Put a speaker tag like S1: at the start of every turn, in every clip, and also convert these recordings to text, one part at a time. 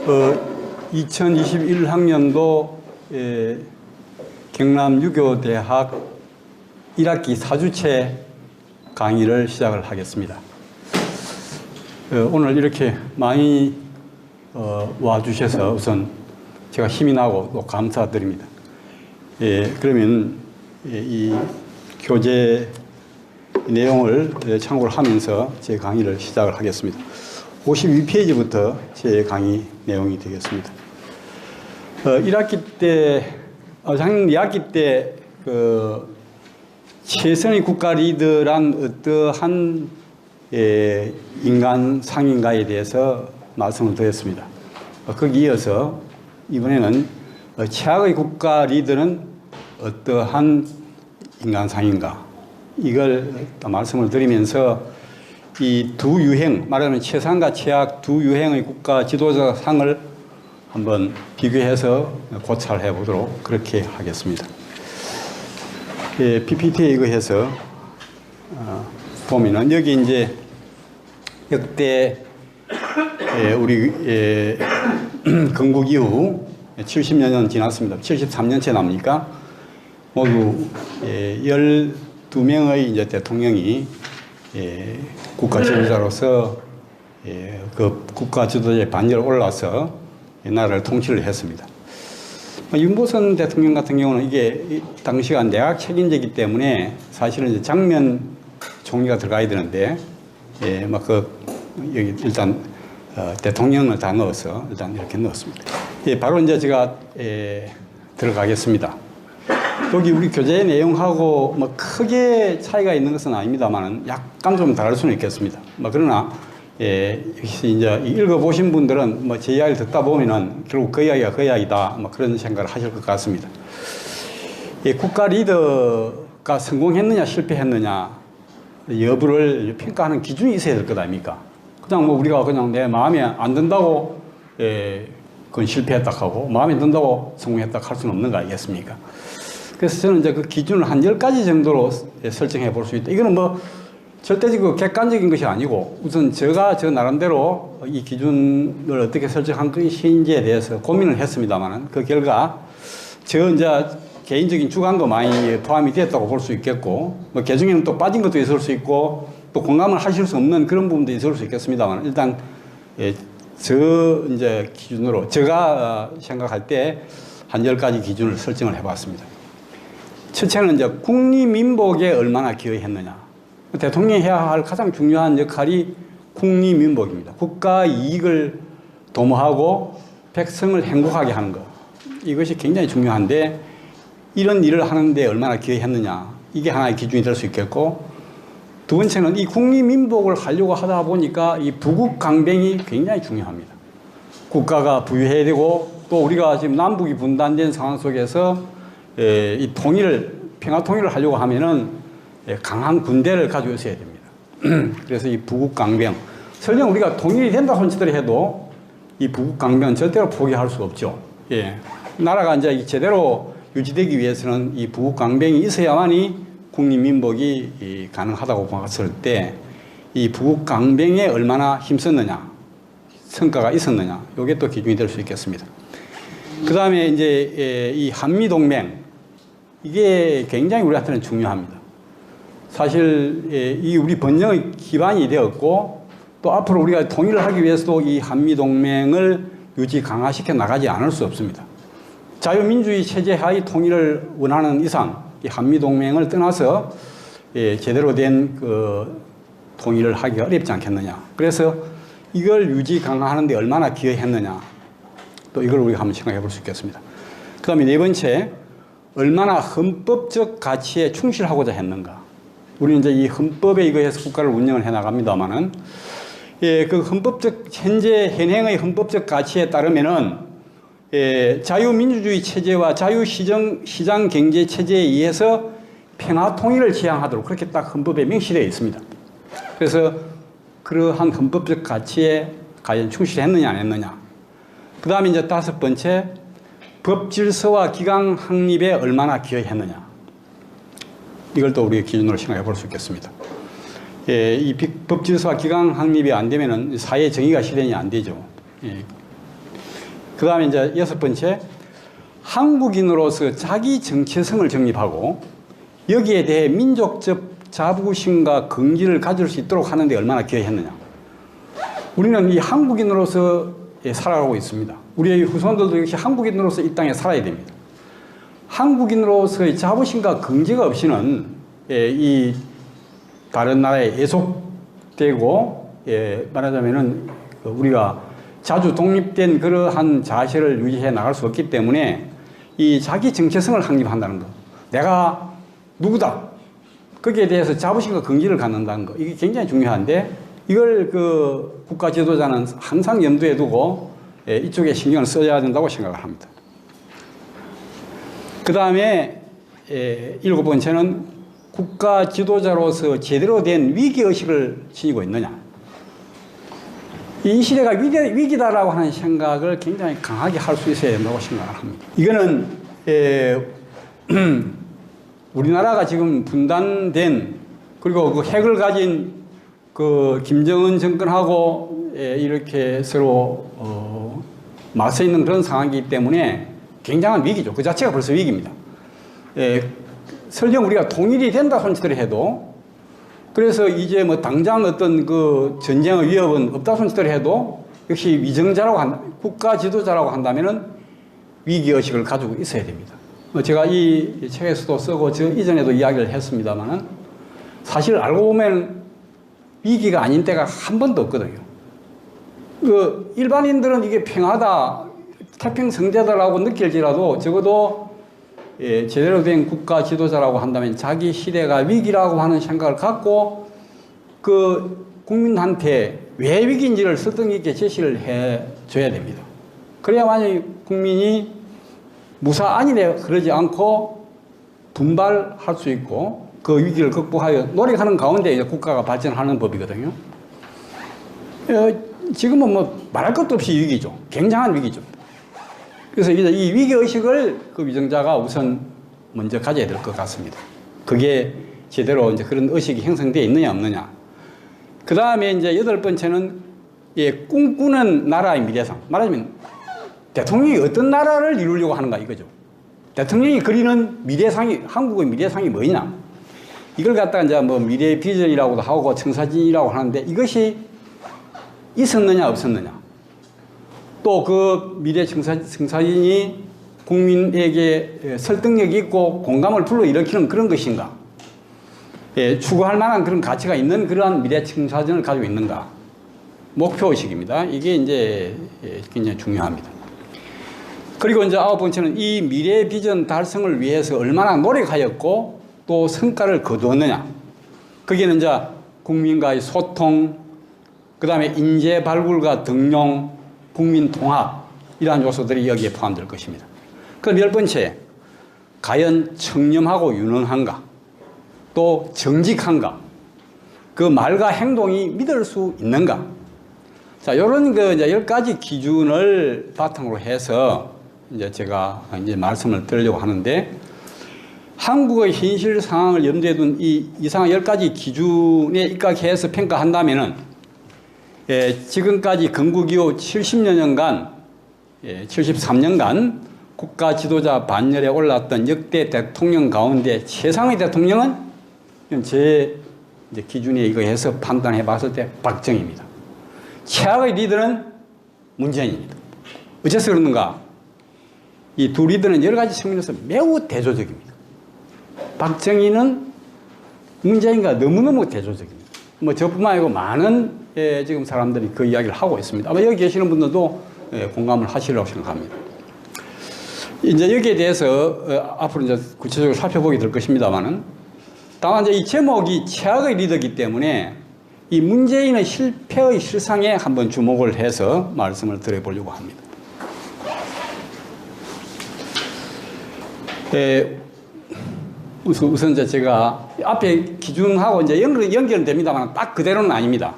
S1: 2021학년도 경남 유교대학 1학기 4주체 강의를 시작을 하겠습니다. 오늘 이렇게 많이 와주셔서 우선 제가 힘이 나고 또 감사드립니다. 그러면 이 교재 내용을 참고를 하면서 제 강의를 시작을 하겠습니다. 52페이지부터 제 강의 내용이 되겠습니다. 1학기 때, 작년 2학기 때 최선의 국가 리더란 어떠한 인간 상인가에 대해서 말씀을 드렸습니다. 거기 이어서 이번에는 최악의 국가 리더는 어떠한 인간 상인가, 이걸 말씀을 드리면서 이 두 유행, 말하면 최상과 최악 두 유행의 국가 지도자 상을 한번 비교해서 고찰을 해보도록 그렇게 하겠습니다. PPT에 이거 해서 보면은 여기 이제 역대 우리 건국 이후 70년 지났습니다. 73년째 납니까? 모두 12명의 이제 대통령이 국가 지도자로서 그 국가 지도자의 반열에 올라서 나라를 통치를 했습니다. 윤보선 대통령 같은 경우는 이게 당시가 내각 책임제이기 때문에 사실은 이제 장면 총리가 들어가야 되는데, 여기 일단 대통령을 다 넣어서 일단 이렇게 넣었습니다. 바로 이제 제가 들어가겠습니다. 여기 우리 교재 내용하고 뭐 크게 차이가 있는 것은 아닙니다만 약간 좀 다를 수는 있겠습니다. 그러나 역시 이제 읽어보신 분들은 제 이야기를 듣다 보면은 결국 그 이야기가 그 이야기다, 그런 생각을 하실 것 같습니다. 국가 리더가 성공했느냐 실패했느냐 여부를 평가하는 기준이 있어야 될 것 아닙니까? 그냥 우리가 그냥 내 마음에 안 든다고 그건 실패했다 하고 마음에 든다고 성공했다 할 수는 없는 거 아니겠습니까? 그래서 저는 이제 그 기준을 한 10가지 정도로 설정해 볼 수 있다. 이거는 절대적이고 객관적인 것이 아니고 우선 제가 저 나름대로 이 기준을 어떻게 설정한 것인지에 대해서 고민을 했습니다만 그 결과 저 이제 개인적인 주관도 많이 포함이 됐다고 볼 수 있겠고 그 중에는 또 빠진 것도 있을 수 있고 또 공감을 하실 수 없는 그런 부분도 있을 수 있겠습니다만 일단 저 이제 기준으로 제가 생각할 때 한 10가지 기준을 설정을 해 봤습니다. 첫째는 이제 국리민복에 얼마나 기여했느냐. 대통령이 해야 할 가장 중요한 역할이 국리민복입니다. 국가 이익을 도모하고 백성을 행복하게 하는 것. 이것이 굉장히 중요한데 이런 일을 하는데 얼마나 기여했느냐. 이게 하나의 기준이 될 수 있겠고, 두 번째는 이 국리민복을 하려고 하다 보니까 이 부국강병이 굉장히 중요합니다. 국가가 부유해야 되고 또 우리가 지금 남북이 분단된 상황 속에서 이 평화 통일을 하려고 하면은 강한 군대를 가지고 있어야 됩니다. 그래서 이 부국강병, 설령 우리가 통일이 된다 손치더라도 이 부국강병은 절대로 포기할 수 없죠. 나라가 이제 제대로 유지되기 위해서는 이 부국강병이 있어야만이 국리민복이 가능하다고 봤을 때 이 부국강병에 얼마나 힘썼느냐, 성과가 있었느냐, 이게 또 기준이 될 수 있겠습니다. 그 다음에 이제 이 한미동맹, 이게 굉장히 우리한테는 중요합니다. 사실 이 우리 번영의 기반이 되었고 또 앞으로 우리가 통일을 하기 위해서도 이 한미동맹을 유지 강화시켜 나가지 않을 수 없습니다. 자유민주주의 체제 하의 통일을 원하는 이상 이 한미동맹을 떠나서 제대로 된 그 통일을 하기가 어렵지 않겠느냐. 그래서 이걸 유지 강화하는 데 얼마나 기여했느냐, 또 이걸 우리가 한번 생각해 볼 수 있겠습니다. 그 다음에 네 번째, 얼마나 헌법적 가치에 충실하고자 했는가. 우리는 이제 이 헌법에 의해서 국가를 운영을 해 나갑니다만은, 그 현재 현행의 헌법적 가치에 따르면은, 자유민주주의 체제와 자유시장 경제 체제에 의해서 평화 통일을 지향하도록 그렇게 딱 헌법에 명시되어 있습니다. 그래서 그러한 헌법적 가치에 과연 충실했느냐 안 했느냐. 그 다음에 이제 다섯 번째, 법 질서와 기강 확립에 얼마나 기여했느냐. 이걸 또 우리가 기준으로 생각해 볼 수 있겠습니다. 이 법 질서와 기강 확립이 안 되면은 사회 정의가 실현이 안 되죠. 그 다음에 이제 6번째, 한국인으로서 자기 정체성을 정립하고 여기에 대해 민족적 자부심과 긍지를 가질 수 있도록 하는 데 얼마나 기여했느냐. 우리는 이 한국인으로서 살아가고 있습니다. 우리의 후손들도 역시 한국인으로서 이 땅에 살아야 됩니다. 한국인으로서의 자부심과 긍지가 없이는 이 다른 나라에 애속되고 말하자면은 우리가 자주 독립된 그러한 자세를 유지해 나갈 수 없기 때문에 이 자기 정체성을 확립한다는 것, 내가 누구다, 거기에 대해서 자부심과 긍지를 갖는다는 것, 이게 굉장히 중요한데 이걸 그 국가 지도자는 항상 염두에 두고 이쪽에 신경을 써야 된다고 생각을 합니다. 그 다음에 7번째는 국가 지도자로서 제대로 된 위기의식을 지니고 있느냐. 이 시대가 위기다라고 하는 생각을 굉장히 강하게 할 수 있어야 된다고 생각을 합니다. 이거는 우리나라가 지금 분단된, 그리고 그 핵을 가진 그 김정은 정권하고 이렇게 서로 맞서 있는 그런 상황이기 때문에 굉장한 위기죠. 그 자체가 벌써 위기입니다. 설령 우리가 통일이 된다 손치들을 해도, 그래서 이제 뭐 당장 어떤 그 전쟁의 위협은 없다 손치들을 해도 역시 위정자라고 국가 지도자라고 한다면은 위기의식을 가지고 있어야 됩니다. 제가 이 책에서도 쓰고 저 이전에도 이야기를 했습니다만은 사실 알고 보면 위기가 아닌 때가 한 번도 없거든요. 그 일반인들은 이게 평화다, 태평성대다라고 느낄지라도 적어도 제대로 된 국가 지도자라고 한다면 자기 시대가 위기라고 하는 생각을 갖고 그 국민한테 왜 위기인지를 설득 있게 제시를 해줘야 됩니다. 그래야만이 국민이 무사 안일에 그러지 않고 분발할 수 있고 그 위기를 극복하여 노력하는 가운데 이제 국가가 발전하는 법이거든요. 지금은 뭐 말할 것도 없이 위기죠. 굉장한 위기죠. 그래서 이제 이 위기의식을 그 위정자가 우선 먼저 가져야 될 것 같습니다. 그게 제대로 이제 그런 의식이 형성되어 있느냐, 없느냐. 그 다음에 이제 8번째는 꿈꾸는 나라의 미래상. 말하자면 대통령이 어떤 나라를 이루려고 하는가 이거죠. 대통령이 그리는 미래상이, 한국의 미래상이 뭐냐. 이걸 갖다가 이제 뭐 미래 비전이라고도 하고 청사진이라고 하는데 이것이 있었느냐, 없었느냐. 또 그 미래 청사진이 국민에게 설득력이 있고 공감을 불러일으키는 그런 것인가. 추구할 만한 그런 가치가 있는 그러한 미래 청사진을 가지고 있는가. 목표의식입니다. 이게 이제 굉장히 중요합니다. 그리고 이제 9번째는 이 미래 비전 달성을 위해서 얼마나 노력하였고 또 성과를 거두었느냐. 거기에는 이제 국민과의 소통, 그 다음에 인재 발굴과 등용, 국민 통합, 이러한 요소들이 여기에 포함될 것입니다. 그럼 10번째, 과연 청렴하고 유능한가? 또 정직한가? 그 말과 행동이 믿을 수 있는가? 자, 이런 그 이제 10가지 기준을 바탕으로 해서 이제 제가 이제 말씀을 드리려고 하는데, 한국의 현실 상황을 염두에 둔 이 이상 10가지 기준에 입각해서 평가한다면은 지금까지 건국 이후 70여년간, 73년간 국가 지도자 반열에 올랐던 역대 대통령 가운데 최상의 대통령은 제 이제 기준에 의해서 판단해 봤을 때 박정희입니다. 최악의 리더는 문재인입니다. 어째서 그러는가? 이 두 리더는 여러 가지 측면에서 매우 대조적입니다. 박정희는 문재인과 너무너무 대조적입니다. 뭐 저뿐만 아니고 많은 지금 사람들이 그 이야기를 하고 있습니다. 아마 여기 계시는 분들도 공감을 하시리라고 생각합니다. 이제 여기에 대해서 앞으로 이제 구체적으로 살펴보게 될 것입니다만은, 다만 이제 이 제목이 최악의 리더이기 때문에 이 문재인의 실패의 실상에 한번 주목을 해서 말씀을 드려보려고 합니다. 우선 이제 제가 앞에 기준하고 이제 연결은 됩니다만 딱 그대로는 아닙니다.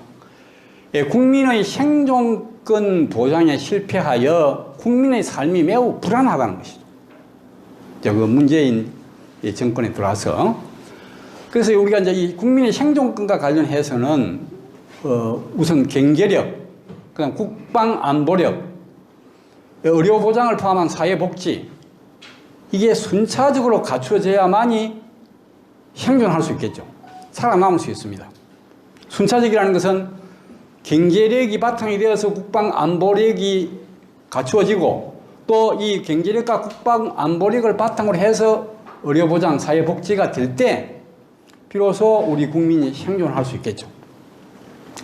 S1: 국민의 생존권 보장에 실패하여 국민의 삶이 매우 불안하다는 것이죠. 그 문재인 정권에 들어와서. 그래서 우리가 이제 이 국민의 생존권과 관련해서는 우선 경제력, 그다음 국방안보력, 의료 보장을 포함한 사회복지, 이게 순차적으로 갖추어져야만이 생존할 수 있겠죠. 살아남을 수 있습니다. 순차적이라는 것은 경제력이 바탕이 되어서 국방안보력이 갖추어지고 또 이 경제력과 국방안보력을 바탕으로 해서 의료보장, 사회복지가 될 때 비로소 우리 국민이 생존할 수 있겠죠.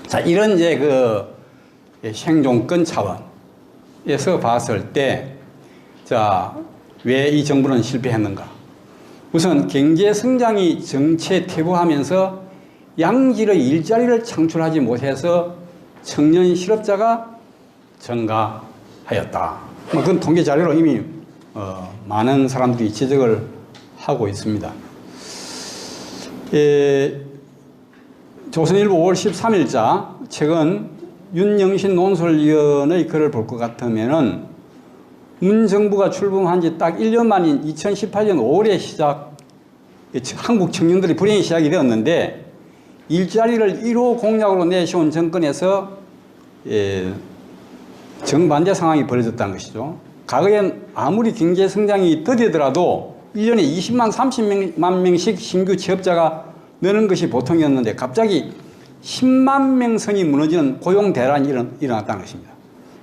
S1: 자, 이런 이제 생존권 차원에서 봤을 때, 자, 왜 이 정부는 실패했는가? 우선 경제 성장이 정체퇴보하면서 양질의 일자리를 창출하지 못해서 청년 실업자가 증가하였다. 그건 통계 자료로 이미 많은 사람들이 지적을 하고 있습니다. 조선일보 5월 13일자 최근 윤영신 논설위원의 글을 볼 것 같으면은 문 정부가 출범한 지 딱 1년 만인 2018년 5월에 한국 청년들이 불행이 시작이 되었는데 일자리를 1호 공약으로 내세운 정권에서 정반대 상황이 벌어졌다는 것이죠. 과거엔 아무리 경제 성장이 더디더라도 1년에 20만, 30만 명씩 신규 취업자가 느는 것이 보통이었는데 갑자기 10만 명 선이 무너지는 고용 대란이 일어났다는 것입니다.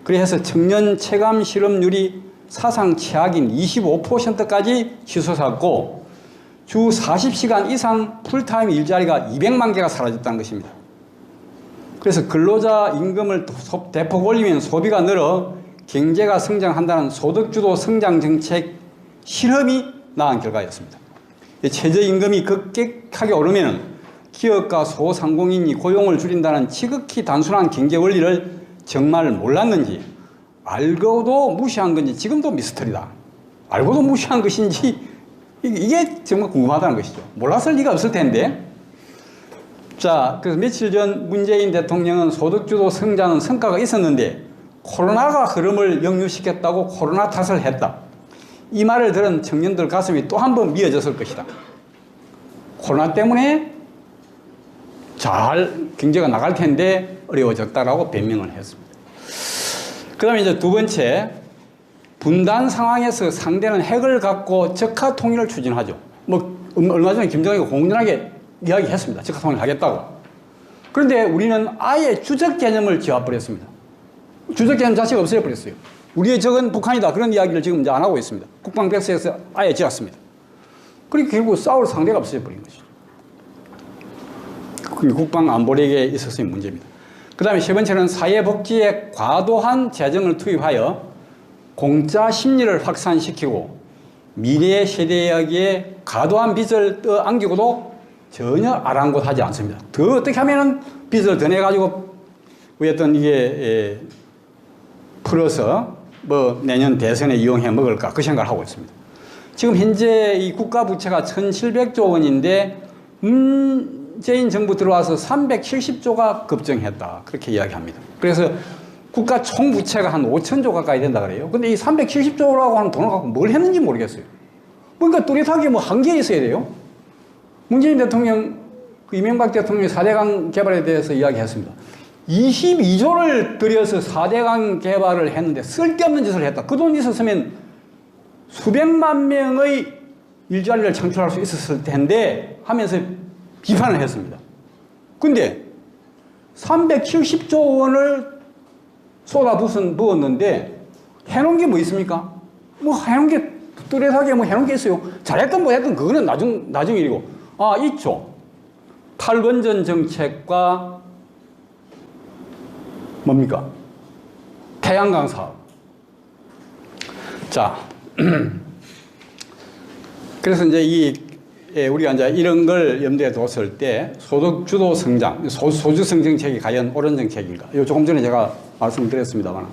S1: 그래서 청년 체감 실업률이 사상 최악인 25%까지 치솟았고 주 40시간 이상 풀타임 일자리가 200만 개가 사라졌다는 것입니다. 그래서 근로자 임금을 대폭 올리면 소비가 늘어 경제가 성장한다는 소득주도 성장 정책 실험이 나온 결과였습니다. 최저임금이 급격하게 오르면 기업과 소상공인이 고용을 줄인다는 지극히 단순한 경제 원리를 정말 몰랐는지 알고도 무시한 건지 지금도 미스터리다. 알고도 무시한 것인지 이게 정말 궁금하다는 것이죠. 몰랐을 리가 없을 텐데. 자, 그래서 며칠 전 문재인 대통령은 소득주도 성장은 성과가 있었는데 코로나가 흐름을 역류시켰다고 코로나 탓을 했다. 이 말을 들은 청년들 가슴이 또 한 번 미어졌을 것이다. 코로나 때문에 잘 경제가 나갈 텐데 어려워졌다라고 변명을 했습니다. 그 다음에 이제 두 번째, 분단 상황에서 상대는 핵을 갖고 적화 통일을 추진하죠. 얼마 전에 김정일이 공연하게 이야기했습니다. 적화 통일을 하겠다고. 그런데 우리는 아예 주적 개념을 지워버렸습니다. 주적 개념 자체가 없애버렸어요. 우리의 적은 북한이다. 그런 이야기를 지금 이제 안 하고 있습니다. 국방백서에서 아예 지웠습니다. 그러니까 결국 싸울 상대가 없어져버린 것이죠. 국방안보력에 있어서의 문제입니다. 그 다음에 세 번째는 사회복지에 과도한 재정을 투입하여 공짜 심리를 확산시키고 미래 세대에게 과도한 빚을 떠안기고도 전혀 아랑곳하지 않습니다. 더 어떻게 하면은 빚을 더 내가지고 어떤 이게 풀어서 내년 대선에 이용해 먹을까 그 생각을 하고 있습니다. 지금 현재 이 국가 부채가 1,700조 원인데 문재인 정부 들어와서 370조가 급증했다. 그렇게 이야기합니다. 그래서 국가 총 부채가 한 5천조 가까이 된다 그래요. 근데 이 370조라고 하는 돈을 갖고 뭘 했는지 모르겠어요. 그러니까 뚜렷하게 한계에 있어야 돼요. 문재인 대통령, 이명박 대통령이 4대강 개발에 대해서 이야기했습니다. 22조를 들여서 4대강 개발을 했는데 쓸데없는 짓을 했다. 그 돈 있었으면 수백만 명의 일자리를 창출할 수 있었을 텐데 하면서 비판을 했습니다. 근데 370조 원을 쏟아부었는데 해놓은 게 뭐 있습니까? 해놓은 게 뚜렷하게 해놓은 게 있어요. 잘했든 못했든 그거는 나중 일이고. 있죠. 탈원전 정책과 뭡니까? 태양광 사업. 자, 그래서 이제 우리가 이제 이런 걸 염두에 뒀을 때 소득주도 성장, 소주성 정책이 과연 옳은 정책인가? 조금 전에 제가 말씀드렸습니다만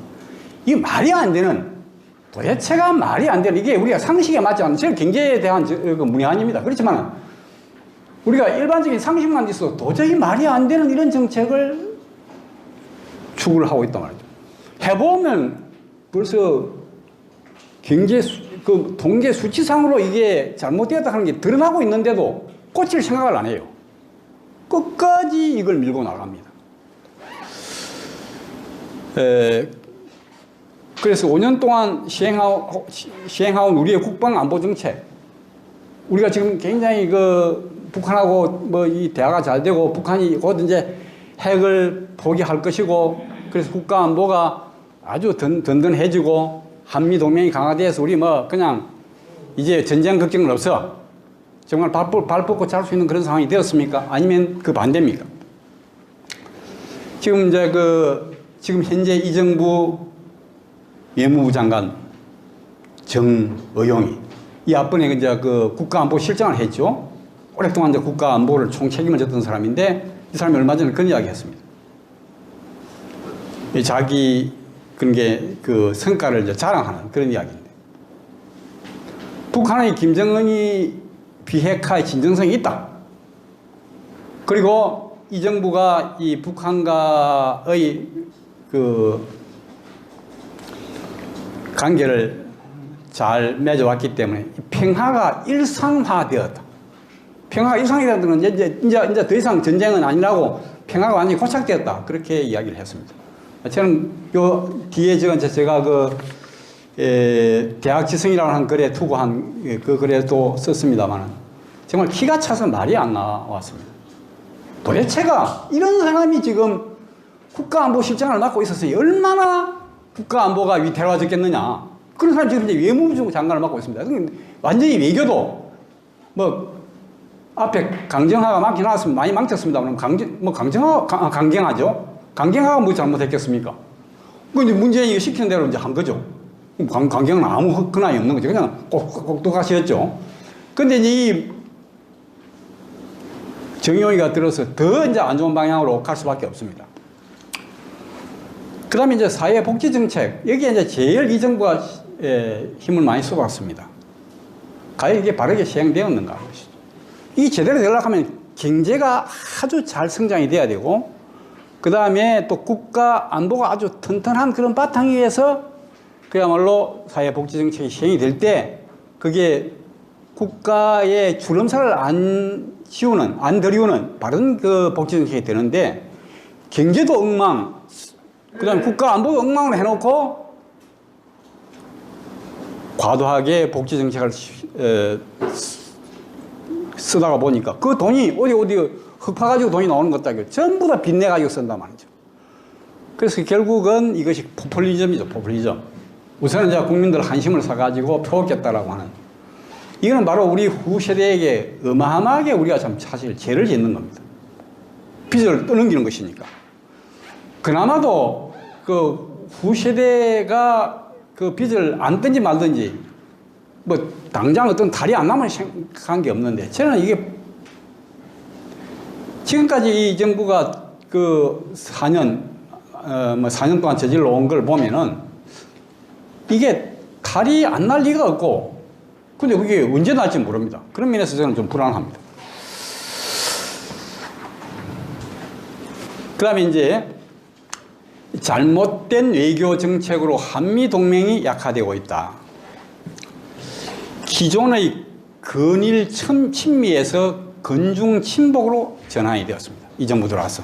S1: 이게 말이 안 되는, 도대체가 말이 안 되는, 이게 우리가 상식에 맞지 않는, 제가 경제에 대한 문외한입니다. 그렇지만 우리가 일반적인 상식만 있어도 도저히 말이 안 되는 이런 정책을 추구를 하고 있단 말이죠. 해보면 벌써 통계 수치상으로 이게 잘못되었다 하는 게 드러나고 있는데도 고칠 생각을 안 해요. 끝까지 이걸 밀고 나갑니다. 그래서 5년 동안 시행하온 우리의 국방안보 정책, 우리가 지금 굉장히 그 북한하고 뭐 이 대화가 잘 되고 북한이 곧 이제 핵을 포기할 것이고, 그래서 국가안보가 아주 든든해지고 한미 동맹이 강화돼서 우리 뭐 그냥 이제 전쟁 걱정은 없어. 정말 발 뻗고 잘 수 있는 그런 상황이 되었습니까? 아니면 그 반대입니까? 지금 이제 지금 현재 이 정부 외무부 장관 정의용이 이 앞번에 이제 그 국가안보실장을 했죠. 오랫동안 이제 국가안보를 총책임을 졌던 사람인데, 이 사람이 얼마 전에 그런 이야기 했습니다. 자기 그 성과를 이제 자랑하는 그런 이야기인데, 북한의 김정은이 비핵화의 진정성이 있다. 그리고 이 정부가 이 북한과의 그 관계를 잘 맺어왔기 때문에 평화가 일상화되었다. 평화가 일상화되었다는 건 이제 더 이상 전쟁은 아니라고, 평화가 완전히 고착되었다. 그렇게 이야기를 했습니다. 저는 요 뒤에 제가 대학 지성이라고 하는 글에 투고한 그 글에도 썼습니다만, 정말 기가 차서 말이 안 나왔습니다. 도대체가 이런 사람이 지금 국가안보실장을 맡고 있어서 얼마나 국가안보가 위태로워졌겠느냐. 그런 사람이 지금 이제 외무부 장관을 맡고 있습니다. 완전히 외교도 뭐 앞에 강경화가 많긴 나왔으면 많이 망쳤습니다. 강경하죠. 강경화가 뭐 잘못했겠습니까? 근데 문재인이 시키는 대로 이제 한 거죠. 강경은 아무 근한이 없는 거죠. 그냥 꼭똑똑하시였죠. 근데 이제 이 정의용이가 들어서 더 이제 안 좋은 방향으로 갈 수밖에 없습니다. 그 다음에 이제 사회복지정책, 여기에 이제 제일 이 정부가 힘을 많이 쏟았습니다. 과연 이게 바르게 시행되었는가? 이게 제대로 되려고 하면 경제가 아주 잘 성장이 돼야 되고, 그 다음에 또 국가 안보가 아주 튼튼한 그런 바탕 위에서 그야말로 사회복지정책이 시행이 될 때, 그게 국가의 주름살을 안 들이우는 바른 그 복지정책이 되는데, 경제도 엉망, 그 다음에 국가 안보도 엉망으로 해놓고 과도하게 복지정책을 쓰다가 보니까 그 돈이 어디 흑파가지고 돈이 나오는 것도 아니고 전부 다 빚내가지고 쓴단 말이죠. 그래서 결국은 이것이 포퓰리즘이죠, 포퓰리즘. 우선은 이제 국민들 한심을 사가지고 표겠다라고 하는. 이거는 바로 우리 후세대에게 어마어마하게 우리가 참 사실 죄를 짓는 겁니다. 빚을 떠넘기는 것이니까. 그나마도 그 후세대가 그 빚을 안 뜬지 말든지 뭐 당장 어떤 달이 안 나면 생각한 게 없는데, 저는 이게 지금까지 이 정부가 그 4년 동안 저질러 온 걸 보면은 이게 달이 안 날 리가 없고, 근데 그게 언제 날지 모릅니다. 그런 면에서 저는 좀 불안합니다. 그 다음에 이제 잘못된 외교 정책으로 한미 동맹이 약화되고 있다. 기존의 건일 친미에서 건중 친복으로 전환이 되었습니다. 이 정부 들어와서.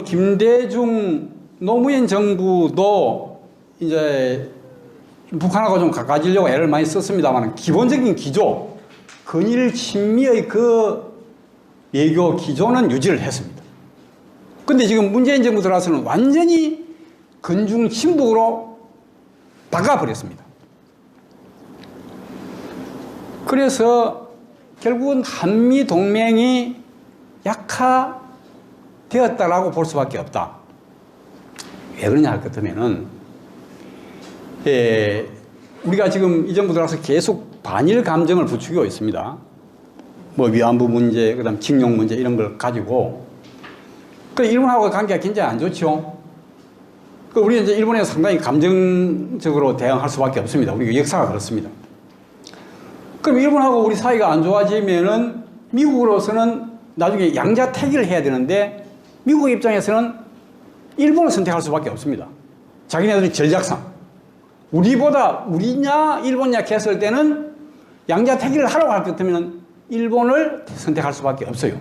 S1: 김대중 노무현 정부도 이제 북한하고 좀 가까워지려고 애를 많이 썼습니다만, 기본적인 기조, 건일 친미의 그 외교 기조는 유지를 했습니다. 근데 지금 문재인 정부 들어와서는 완전히 건중 친북으로 바꿔버렸습니다. 그래서 결국은 한미 동맹이 약화되었다라고 볼 수밖에 없다. 왜 그러냐 할 것 같으면은, 우리가 지금 이 정부 들어와서 계속 반일 감정을 부추기고 있습니다. 뭐 위안부 문제, 그 다음 징용 문제 이런 걸 가지고. 그 일본하고 관계가 굉장히 안 좋죠. 그 우리는 이제 일본에 상당히 감정적으로 대응할 수밖에 없습니다. 우리 역사가 그렇습니다. 그럼 일본하고 우리 사이가 안 좋아지면은 미국으로서는 나중에 양자택일을 해야 되는데, 미국 입장에서는 일본을 선택할 수밖에 없습니다. 자기네들이 전략상. 우리냐 일본냐 했을 때는 양자택일을 하라고 할 것 같으면 일본을 선택할 수밖에 없어요.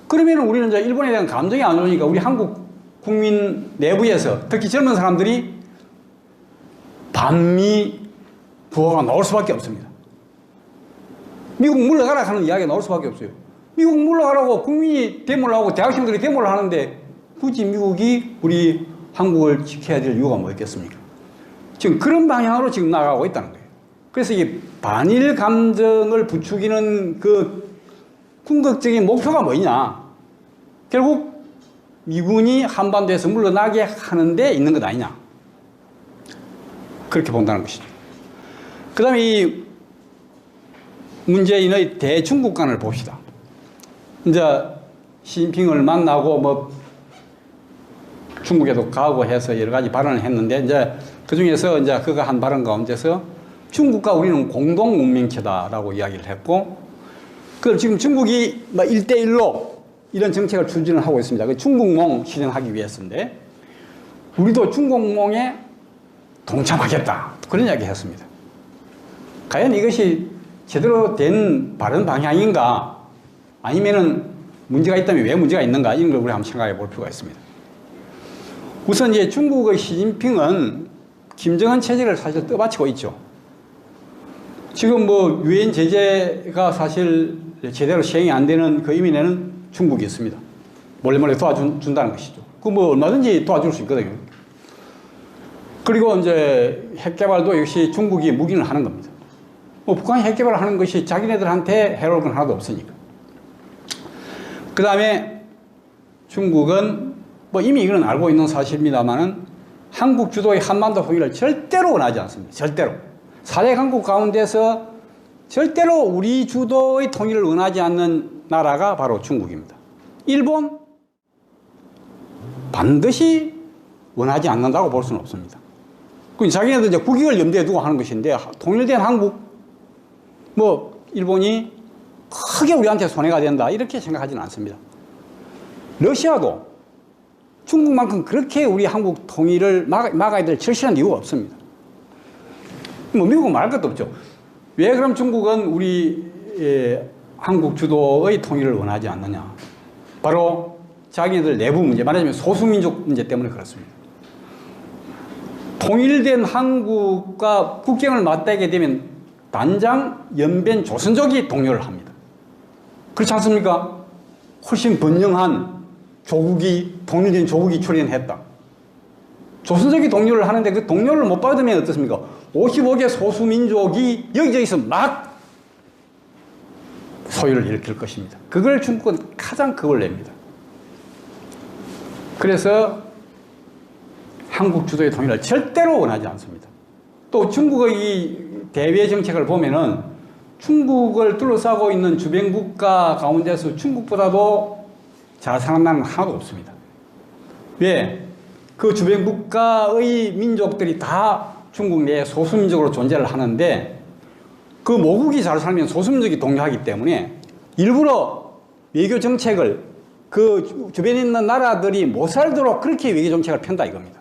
S1: 그러면 우리는 이제 일본에 대한 감정이 안 오니까 우리 한국 국민 내부에서 특히 젊은 사람들이 반미 부호가 나올 수밖에 없습니다. 미국 물러가라 하는 이야기가 나올 수밖에 없어요. 미국 물러가라고 국민이 데모를 하고 대학생들이 데모를 하는데 굳이 미국이 우리 한국을 지켜야 될 이유가 뭐 있겠습니까? 지금 그런 방향으로 지금 나가고 있다는 거예요. 그래서 이게 반일 감정을 부추기는 그 궁극적인 목표가 뭐냐? 결국 미군이 한반도에서 물러나게 하는 데 있는 것 아니냐? 그렇게 본다는 것이죠. 그 다음에 이 문재인의 대중국관을 봅시다. 이제 시진핑을 만나고 뭐 중국에도 가고 해서 여러 가지 발언을 했는데 이제 그 중에서 이제 그가 한 발언 가운데서 중국과 우리는 공동 문명체다라고 이야기를 했고, 그 지금 중국이 뭐 1대1로 이런 정책을 추진을 하고 있습니다. 그 중국몽 실현하기 위해서인데 우리도 중국몽에 동참하겠다 그런 이야기 했습니다. 과연 이것이 제대로 된 바른 방향인가 아니면은 문제가 있다면 왜 문제가 있는가 이런 걸 우리 한번 생각해 볼 필요가 있습니다. 우선 이제 중국의 시진핑은 김정은 체제를 사실 떠받치고 있죠. 지금 뭐 유엔 제재가 사실 제대로 시행이 안 되는 그 이면에는 중국이 있습니다. 몰래 도와준다는 것이죠. 그 뭐 얼마든지 도와줄 수 있거든요. 그리고 이제 핵 개발도 역시 중국이 묵인을 하는 겁니다. 뭐 북한이 핵 개발을 하는 것이 자기네들한테 해로울 건 하나도 없으니까. 그 다음에 중국은 뭐 이미 이건 알고 있는 사실입니다만은 한국 주도의 한반도 통일을 절대로 원하지 않습니다. 절대로. 4대 강국 가운데서 절대로 우리 주도의 통일을 원하지 않는 나라가 바로 중국입니다. 일본 반드시 원하지 않는다고 볼 수는 없습니다. 자기네들 이제 국익을 염두에 두고 하는 것인데 통일된 한국 뭐 일본이 크게 우리한테 손해가 된다 이렇게 생각하지는 않습니다. 러시아도 중국만큼 그렇게 우리 한국 통일을 막아야 될 절실한 이유가 없습니다. 뭐 미국은 말할 것도 없죠. 왜 그럼 중국은 우리 한국 주도의 통일을 원하지 않느냐? 바로 자기네들 내부 문제, 말하자면 소수민족 문제 때문에 그렇습니다. 통일된 한국과 국경을 맞대게 되면 단장 연변 조선족이 동요를 합니다. 그렇지 않습니까? 훨씬 번영한 조국이, 통일된 조국이 출현했다. 조선족이 동요를 하는데 그 동요를 못 받으면 어떻습니까? 55개 소수민족이 여기저기서 막 소유를 일으킬 것입니다. 그걸 중국은 가장 그걸 냅니다. 그래서 한국 주도의 통일을 절대로 원하지 않습니다. 또 중국의 이 대외 정책을 보면은 중국을 둘러싸고 있는 주변 국가 가운데서 중국보다도 잘 사는 나라는 하나도 없습니다. 왜? 그 주변 국가의 민족들이 다 중국 내에 소수민족으로 존재를 하는데 그 모국이 잘 살면 소수민족이 동요하기 때문에 일부러 외교 정책을 그 주변에 있는 나라들이 못 살도록 그렇게 외교 정책을 편다 이겁니다.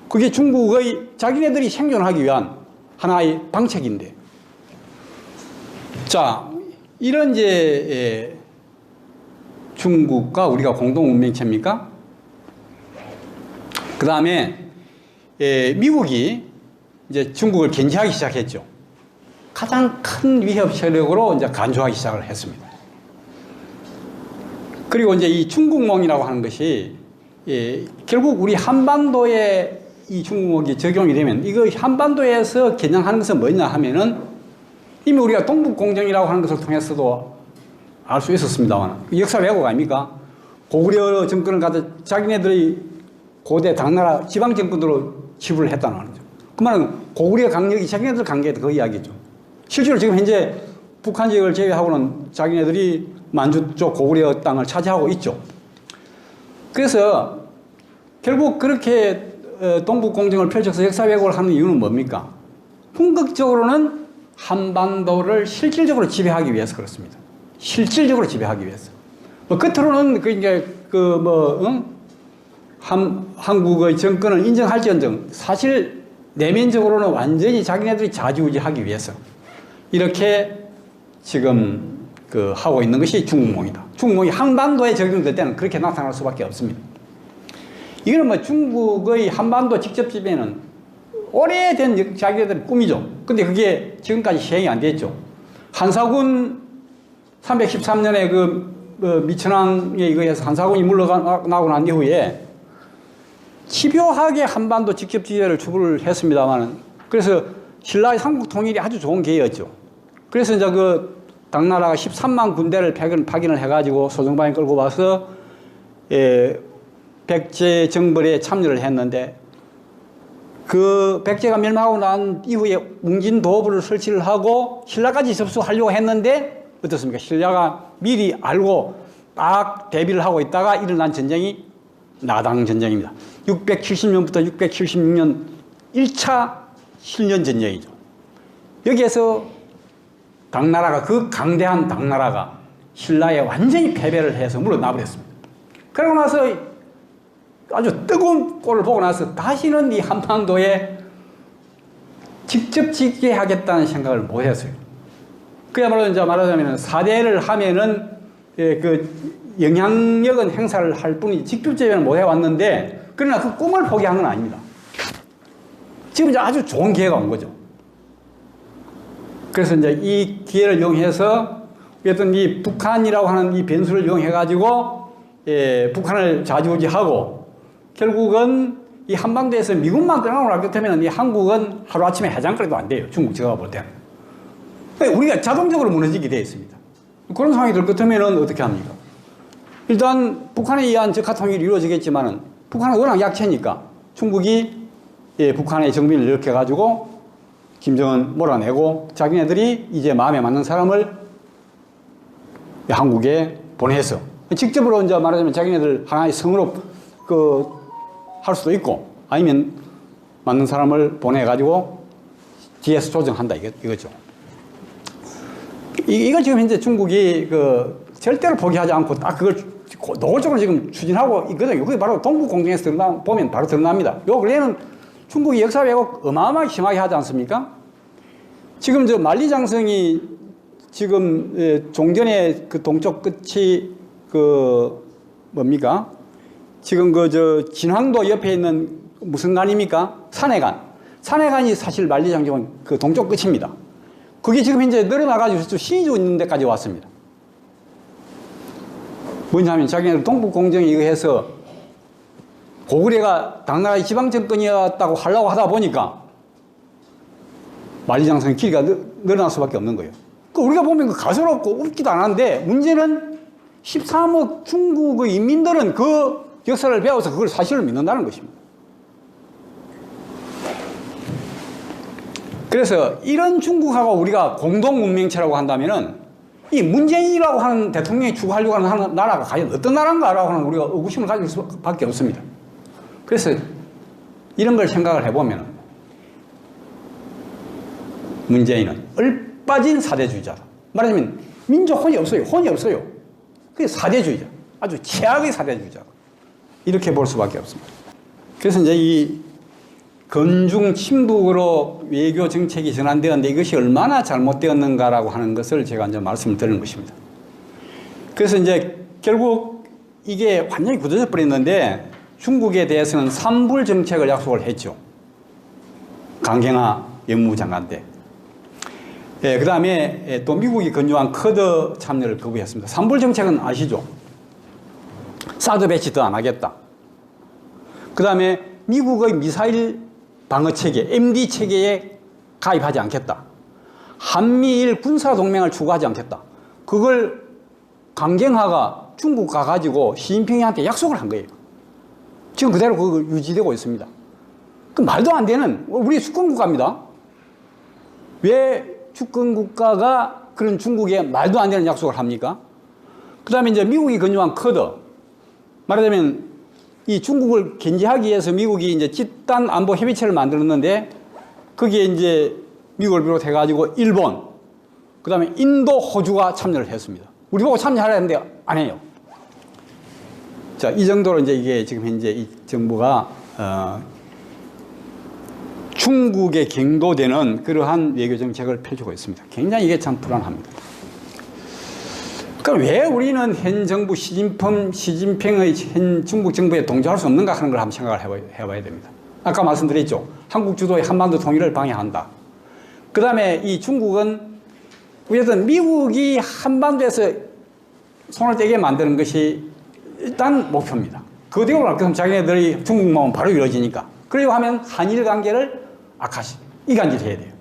S1: 그게 중국의 자기네들이 생존하기 위한 하나의 방책인데. 자, 이런 이제 중국과 우리가 공동 문명체입니까? 그 다음에 미국이 이제 중국을 견제하기 시작했죠. 가장 큰 위협 세력으로 이제 간주하기 시작을 했습니다. 그리고 이제 이 중국몽이라고 하는 것이 결국 우리 한반도에 이 중국몽이 적용이 되면 이거 한반도에서 겨냥하는 것은 뭐냐 하면은 이미 우리가 동북공정이라고 하는 것을 통해서도 알 수 있었습니다만 역사 왜곡 아닙니까? 고구려 정권을 갖다 자기네들이 고대 당나라 지방 정권으로 지불을 했다는 거죠. 그 말은 고구려 강력이 자기네들 관계에 그 이야기죠. 실제로 지금 현재 북한 지역을 제외하고는 자기네들이 만주 쪽 고구려 땅을 차지하고 있죠. 그래서 결국 그렇게 동북공정을 펼쳐서 역사 왜곡을 하는 이유는 뭡니까? 궁극적으로는 한반도를 실질적으로 지배하기 위해서 그렇습니다. 실질적으로 지배하기 위해서. 뭐 끝으로는 한국의 정권을 인정할지언정 사실 내면적으로는 완전히 자기네들이 좌지우지하기 위해서 이렇게 지금 하고 있는 것이 중국몽이다. 중국몽이 한반도에 적용될 때는 그렇게 나타날 수밖에 없습니다. 이거는 뭐 중국의 한반도 직접 지배는 오래된 자기들의 꿈이죠. 근데 그게 지금까지 시행이 안 됐죠. 한사군 313년에 미천왕에 의해서 한사군이 물러나고 난 이후에 집요하게 한반도 직접 지배를 추구를 했습니다만, 그래서 신라의 삼국 통일이 아주 좋은 기회였죠. 그래서 이제 당나라가 13만 군대를 파견을 해가지고 소정방에 끌고 와서 백제 정벌에 참여를 했는데, 그 백제가 멸망하고 난 이후에 웅진도읍을 설치를 하고 신라까지 접수하려고 했는데 어떻습니까? 신라가 미리 알고 딱 대비를 하고 있다가 일어난 전쟁이 나당 전쟁입니다. 670년부터 676년 1차 실년 전쟁이죠. 여기에서 당나라가, 그 강대한 당나라가 신라에 완전히 패배를 해서 물러나 버렸습니다. 그러고 나서 아주 뜨거운 꼴을 보고 나서 다시는 이 한반도에 직접 지배하겠다는 생각을 못 했어요. 그야말로 이제 말하자면 사대를 하면은 영향력은 행사를 할 뿐이지 직접 지배는 못 해왔는데, 그러나 그 꿈을 포기한 건 아닙니다. 지금 이제 아주 좋은 기회가 온 거죠. 그래서 이제 이 기회를 이용해서 어떤 이 북한이라고 하는 이 변수를 이용해가지고 북한을 좌지우지하고, 결국은 이 한반도에서 미국만 떠나고 날 것같으면 이 한국은 하루아침에 해장거리도 안 돼요. 중국 제가 볼 때는. 우리가 자동적으로 무너지게 되어 있습니다. 그런 상황이 될 것 같으면 어떻게 합니까? 일단 북한에 의한 적화 통일이 이루어지겠지만은 북한은 워낙 약체니까 중국이 북한의 정비를 이렇게 해가지고 김정은 몰아내고 자기네들이 이제 마음에 맞는 사람을 한국에 보내서 직접으로 이제 말하자면 자기네들 하나의 성으로 할 수도 있고, 아니면 맞는 사람을 보내가지고 뒤에서 조정한다 이거죠. 이걸 지금 현재 중국이 절대로 포기하지 않고 딱 그걸 노골적으로 지금 추진하고 있거든요. 그게 바로 동북공정에서 보면 바로 드러납니다. 요 근래에는 중국이 역사 왜곡 어마어마하게 심하게 하지 않습니까? 지금 만리장성이 지금 종전의 동쪽 끝이 뭡니까? 지금 진황도 옆에 있는 무슨 간입니까? 산해간. 산해간이 사실 만리장성은 동쪽 끝입니다. 그게 지금 현재 늘어나가지고 신의주 있는 데까지 왔습니다. 뭐냐면 자기네들 동북공정에 의해서 고구려가 당나라의 지방정권이었다고 하려고 하다 보니까 만리장성의 길이가 늘어날 수밖에 없는 거예요. 우리가 보면 가소롭고 웃기도 않았는데, 문제는 13억 중국의 인민들은 그 역사를 배워서 그걸 사실을 믿는다는 것입니다. 그래서 이런 중국하고 우리가 공동문명체라고 한다면은 이 문재인이라고 하는 대통령이 추구하려고 하는 나라가 과연 어떤 나라인가라고 하는 우리가 의구심을 가질 수밖에 없습니다. 그래서 이런 걸 생각을 해보면 문재인은 얼빠진 사대주의자다. 말하자면 민족 혼이 없어요. 혼이 없어요. 그게 사대주의자. 아주 최악의 사대주의자다. 이렇게 볼 수밖에 없습니다. 그래서 이제 이 건중 친북으로 외교 정책이 전환되었는데 이것이 얼마나 잘못되었는가라고 하는 것을 제가 이제 말씀을 드리는 것입니다. 그래서 이제 결국 이게 완전히 굳어져 버렸는데, 중국에 대해서는 삼불 정책을 약속을 했죠. 강경화 외무장관 때. 그 다음에 또 미국이 건조한 쿼드 참여를 거부했습니다. 삼불 정책은 아시죠? 사드 배치 더 안 하겠다. 그 다음에 미국의 미사일 방어 체계, MD 체계에 가입하지 않겠다. 한미일 군사 동맹을 추구하지 않겠다. 그걸 강경화가 중국 가가지고 시진핑한테 약속을 한 거예요. 지금 그대로 그거 유지되고 있습니다. 그 말도 안 되는, 우리 주권국가입니다. 왜 주권국가가 그런 중국에 말도 안 되는 약속을 합니까? 그 다음에 이제 미국이 건조한 쿼드. 말하자면 이 중국을 견제하기 위해서 미국이 이제 집단 안보 협의체를 만들었는데, 거기에 이제 미국을 비롯해가지고 일본, 그 다음에 인도, 호주가 참여를 했습니다. 우리 보고 참여하려 했는데 안 해요. 자, 이 정도로 이제 이게 지금 현재 이 정부가, 중국에 경도되는 그러한 외교 정책을 펼치고 있습니다. 굉장히 이게 참 불안합니다. 그럼 왜 우리는 현 정부 시진핑의 현 중국 정부에 동조할 수 없는가 하는 걸 한번 생각을 해봐야 됩니다. 아까 말씀드렸죠. 한국 주도의 한반도 통일을 방해한다. 그 다음에 이 중국은 어쨌든 미국이 한반도에서 손을 떼게 만드는 것이 일단 목표입니다. 그거 되고 나면 자기네들이 중국 마음 바로 이루어지니까. 그러려고 하면 한일 관계를 이간질해야 돼요.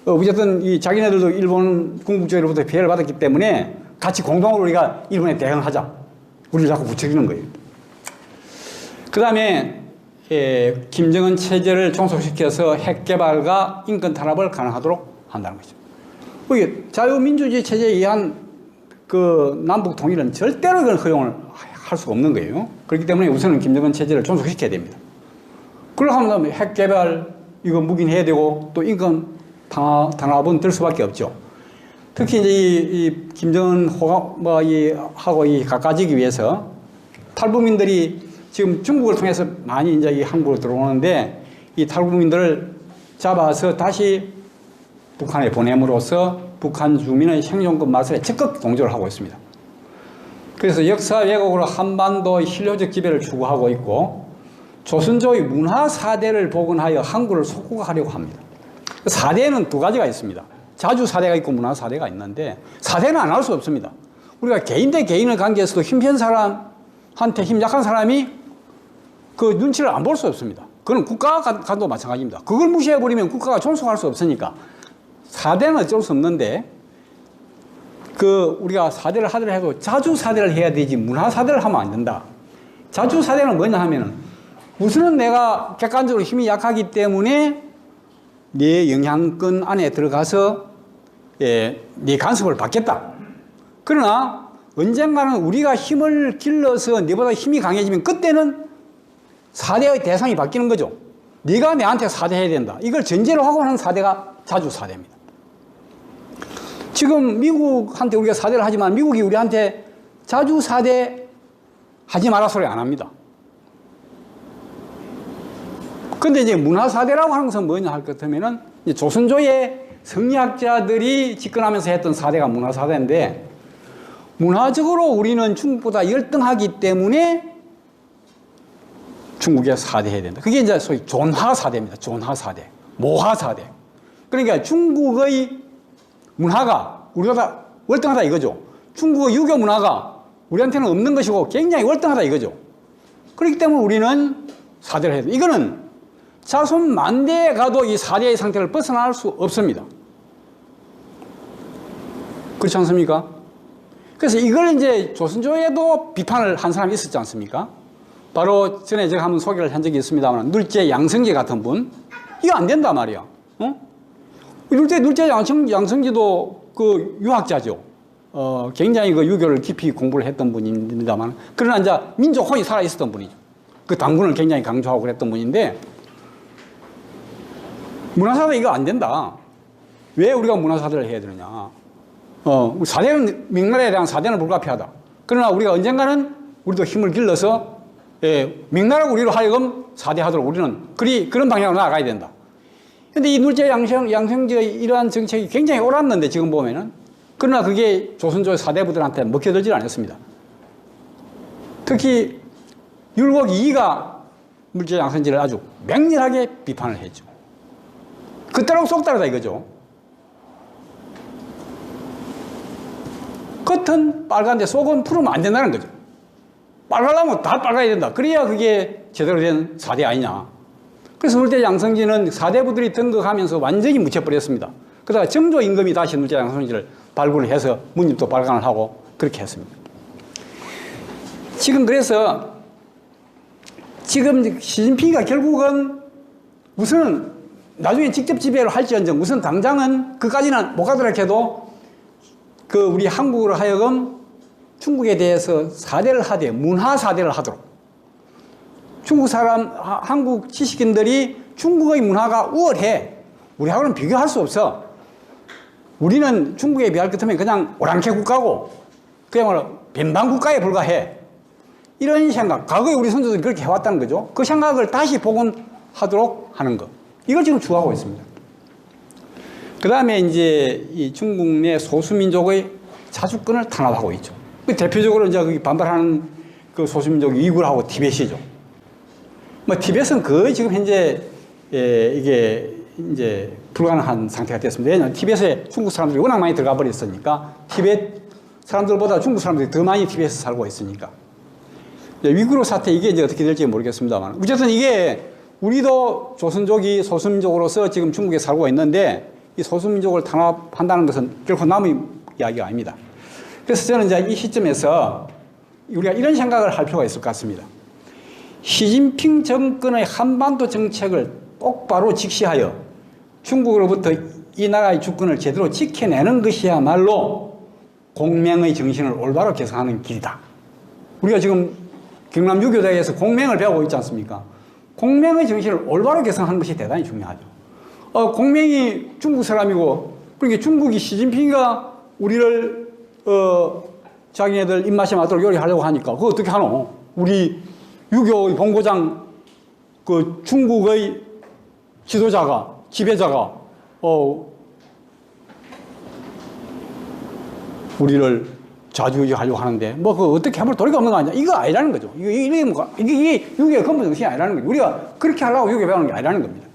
S1: 어쨌든 이 자기네들도 일본 궁극적으로부터 피해를 받았기 때문에 같이 공동으로 우리가 일본에 대응하자. 우리를 자꾸 부추기는 거예요. 그 다음에 김정은 체제를 종속시켜서 핵개발과 인권 탄압을 가능하도록 한다는 거죠. 이게 자유민주주의 체제에 의한 그 남북 통일은 절대로 그걸 허용을 할 수가 없는 거예요. 그렇기 때문에 우선은 김정은 체제를 종속시켜야 됩니다. 그러면 핵개발 이거 묵인해야 되고 또 인권 탄압은 될 수밖에 없죠. 특히 이제 이 김정은 하고 가까워지기 위해서 탈북민들이 지금 중국을 통해서 많이 이제 이 한국으로 들어오는데 이 탈북민들을 잡아서 다시 북한에 보냄으로써 북한 주민의 생존권 마술에 적극 동조를 하고 있습니다. 그래서 역사 왜곡으로 한반도의 실효적 지배를 추구하고 있고 조선조의 문화 4대를 복원하여 한국을 속국하려고 합니다. 4대는 두 가지가 있습니다. 자주 4대가 있고 문화 4대가 있는데 4대는 안 할 수 없습니다. 우리가 개인 대 개인의 관계에서도 힘센 사람한테 힘 약한 사람이 그 눈치를 안 볼 수 없습니다. 그건 국가 간도 마찬가지입니다. 그걸 무시해버리면 국가가 존속할 수 없으니까 4대는 어쩔 수 없는데 우리가 4대를 하더라도 해도 자주 4대를 해야 되지 문화 4대를 하면 안 된다. 자주 4대는 뭐냐 하면은 우선은 내가 객관적으로 힘이 약하기 때문에 네 영향권 안에 들어가서 네 간섭을 받겠다. 그러나 언젠가는 우리가 힘을 길러서 네보다 힘이 강해지면 그때는 4대의 대상이 바뀌는 거죠. 네가 내한테 4대 해야 된다. 이걸 전제로 하고 하는 4대가 자주 4대입니다. 지금 미국한테 우리가 4대를 하지만 미국이 우리한테 자주 4대 하지 마라 소리 안 합니다. 근데 이제 문화 4대라고 하는 것은 뭐냐 할 것 같으면은 조선조의 성리학자들이 집권하면서 했던 4대가 문화 4대인데 문화적으로 우리는 중국보다 열등하기 때문에 중국에 4대 해야 된다. 그게 이제 소위 존화 4대입니다. 존화 4대. 모화 4대. 그러니까 중국의 문화가 우리보다 월등하다 이거죠. 중국의 유교 문화가 우리한테는 없는 것이고 굉장히 월등하다 이거죠. 그렇기 때문에 우리는 4대를 해야 된다. 이거는 자손 만대에 가도 이 4대의 상태를 벗어날 수 없습니다. 그렇지 않습니까? 그래서 이걸 이제 조선조에도 비판을 한 사람이 있었지 않습니까? 바로 전에 제가 한번 소개를 한 적이 있습니다만 눌제 양성지 같은 분 이거 안 된단 말이야. 눌제 양성지도 그 유학자죠. 굉장히 그 유교를 깊이 공부를 했던 분입니다만 그러나 이제 민족혼이 살아 있었던 분이죠. 그 당군을 굉장히 강조하고 그랬던 분인데 문화사대 이거 안 된다. 왜 우리가 문화사대를 해야 되느냐. 4대는 명나라에 대한 4대는 불가피하다. 그러나 우리가 언젠가는 우리도 힘을 길러서 명나라 우리로 하여금 4대 하도록 우리는 그런 방향으로 나아가야 된다. 근데 이 눌제 양성지의 이러한 정책이 굉장히 옳았는데 지금 보면은 그러나 그게 조선조의 4대 부들한테 먹혀들질 않았습니다. 특히 율곡 2가 눌제 양성지를 아주 맹렬하게 비판을 했죠. 그때랑 쏙 다르다 이거죠. 겉은 빨간데 속은 푸르면 안 된다는 거죠. 빨가려면 다 빨가야 된다. 그래야 그게 제대로 된 4대 아니냐. 그래서 눌제 양성지는 4대부들이 등극하면서 완전히 묻혀버렸습니다. 그러다가 정조 임금이 다시 눌제 양성지를 발굴을 해서 문집도 발간을 하고 그렇게 했습니다. 지금 시진핑이가 결국은 우선은 나중에 직접 지배를 할지언정 우선 당장은 그까지는 못 가더라 해도 우리 한국으로 하여금 중국에 대해서 4대를 하되 문화 4대를 하도록 한국 지식인들이 중국의 문화가 우월해. 우리하고는 비교할 수 없어. 우리는 중국에 비할 것 같으면 그냥 오랑캐 국가고 그야말로 변방 국가에 불과해. 이런 생각, 과거에 우리 선조들이 그렇게 해왔다는 거죠. 그 생각을 다시 복원하도록 하는 것. 이걸 지금 추구하고 있습니다. 그 다음에 이제 이 중국 내 소수민족의 자주권을 탄압하고 있죠. 그 대표적으로 이제 거기 반발하는 그 소수민족 위구르하고 티벳이죠. 뭐 티벳은 거의 지금 현재 이게 이제 불가능한 상태가 됐습니다. 왜냐하면 티벳에 중국 사람들이 워낙 많이 들어가 버렸으니까 티벳 사람들보다 중국 사람들이 더 많이 티벳에 살고 있으니까. 위구르 사태 이게 이제 어떻게 될지 모르겠습니다만 어쨌든 이게 우리도 조선족이 소수민족으로서 지금 중국에 살고 있는데 이 소수민족을 탄압한다는 것은 결코 남의 이야기가 아닙니다. 그래서 저는 이제 이 시점에서 우리가 이런 생각을 할 필요가 있을 것 같습니다. 시진핑 정권의 한반도 정책을 똑바로 직시하여 중국으로부터 이 나라의 주권을 제대로 지켜내는 것이야말로 공명의 정신을 올바로 개선하는 길이다. 우리가 지금 경남 유교대에서 공명을 배우고 있지 않습니까? 공명의 정신을 올바로 개선하는 것이 대단히 중요하죠. 공명이 중국 사람이고, 그러니까 중국이 시진핑이가 우리를, 자기네들 입맛에 맞도록 요리하려고 하니까, 그거 어떻게 하노? 우리 유교의 본고장, 그 중국의 지도자가, 지배자가, 우리를 좌지우지하려고 하는데, 뭐, 그 어떻게 해볼 도리가 없는 거 아니야? 이거 아니라는 거죠. 이게 유교의 근본 정신이 아니라는 거죠. 우리가 그렇게 하려고 유교 배우는 게 아니라는 겁니다.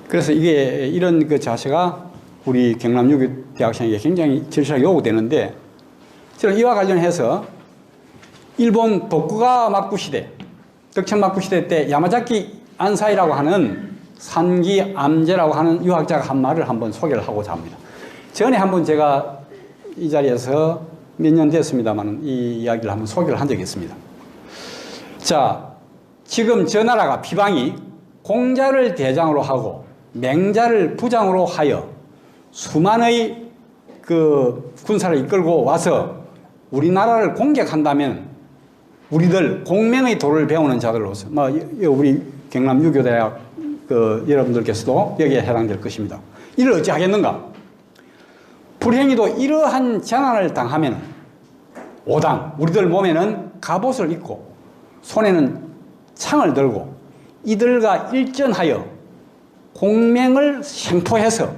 S1: 그래서 이게, 이런 그 자세가 우리 경남 유교대학생에게 굉장히 절실하게 요구되는데, 저는 이와 관련해서 일본 도쿠가 막부 시대, 덕천 막부 시대 때 야마자키 안사이라고 하는 산기 암제라고 하는 유학자가 한 말을 한번 소개를 하고자 합니다. 전에 한번 제가 이 자리에서 몇 년 됐습니다만 이 이야기를 한번 소개를 한 적이 있습니다. 자, 지금 저 나라가 비방이 공자를 대장으로 하고 맹자를 부장으로 하여 수만의 그 군사를 이끌고 와서 우리나라를 공격한다면 우리들 공명의 도를 배우는 자들로서 우리 경남 유교대학 그 여러분들께서도 여기에 해당될 것입니다. 이를 어찌 하겠는가? 불행히도 이러한 재난을 당하면 오당 우리들 몸에는 갑옷을 입고 손에는 창을 들고 이들과 일전하여 공명을 생포해서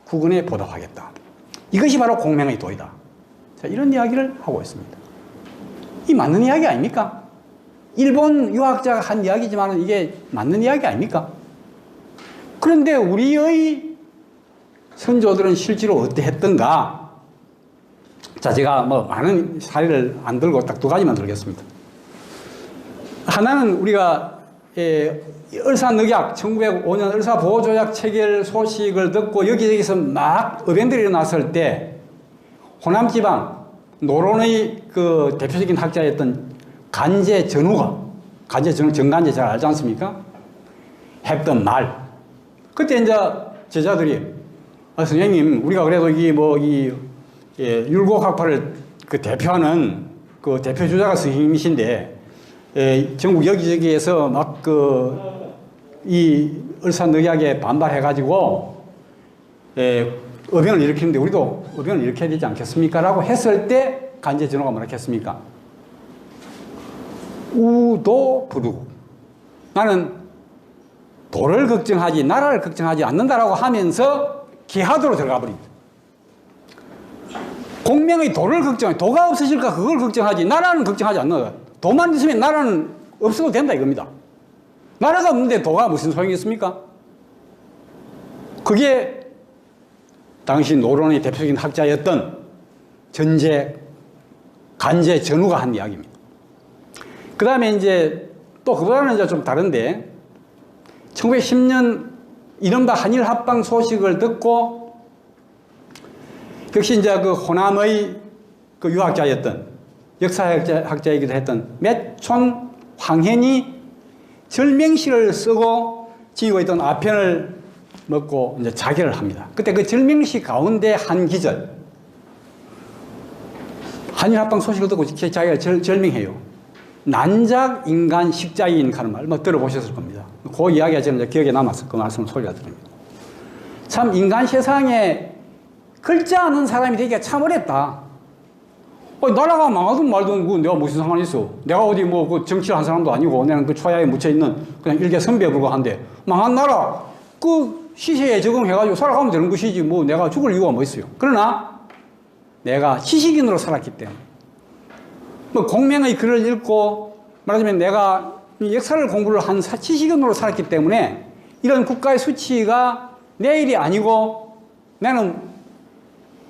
S1: 국군에 보답하겠다. 이것이 바로 공명의 도이다. 자, 이런 이야기를 하고 있습니다. 이 맞는 이야기 아닙니까? 일본 유학자가 한 이야기지만 이게 맞는 이야기 아닙니까? 그런데 우리의 선조들은 실제로 어떠했던가? 자, 제가 뭐 많은 사례를 안 들고 딱 두 가지만 들겠습니다. 하나는 우리가 을사늑약 1905년 을사보호조약 체결 소식을 듣고 여기저기서 막 의변들이 일어났을 때 호남지방 노론의 그 대표적인 학자였던 간제전우가 정간제 잘 알지 않습니까? 했던 말. 그때 이제 제자들이 선생님, 우리가 그래도 율곡학파를 그 대표하는 그 대표 주자가 스님이신데, 전국 여기저기에서 막 이 을사늑약에 반발해가지고, 의변을 일으키는데 우리도 의변을 일으켜야 되지 않겠습니까? 라고 했을 때 간제전우가 뭐라 했습니까? 우도 부르고. 나는 도를 걱정하지, 나라를 걱정하지 않는다라고 하면서 기하도로 들어가 버립니다. 공명의 도를 걱정하지, 도가 없어질까 그걸 걱정하지, 나라는 걱정하지 않는 거야. 도만 있으면 나라는 없어도 된다 이겁니다. 나라가 없는데 도가 무슨 소용이 있습니까? 그게 당시 노론의 대표적인 학자였던 간제전우가 한 이야기입니다. 그 다음에 이제 또 그보다는 이제 좀 다른데 1910년 이른바 한일 합방 소식을 듣고 역시 이제 그 호남의 그 유학자였던 역사학자이기도 했던 매촌 황현이 절명시를 쓰고 지고 있던 아편을 먹고 이제 자결을 합니다. 그때 그 절명시 가운데 한 기절, 한일 합방 소식을 듣고 자기가 절명해요. 난작 인간 식자인 하는 말, 뭐 들어보셨을 겁니다. 그 이야기가 저는 기억에 남아서 그 말씀을 소리가 드립니다. 참 인간 세상에 글자 아는 사람이 되기가 참 어렵다. 나라가 망하든 말든 내가 무슨 상관이 있어. 내가 어디 그 정치를 한 사람도 아니고 내가 그 초야에 묻혀있는 그냥 일개 선비에 불과한데 망한 나라 그 시세에 적응해가지고 살아가면 되는 것이지 뭐 내가 죽을 이유가 뭐 있어요. 그러나 내가 시식인으로 살았기 때문에 뭐 공명의 글을 읽고 말하자면 내가 역사를 공부를 한 70년으로 살았기 때문에 이런 국가의 수치가 내일이 아니고 나는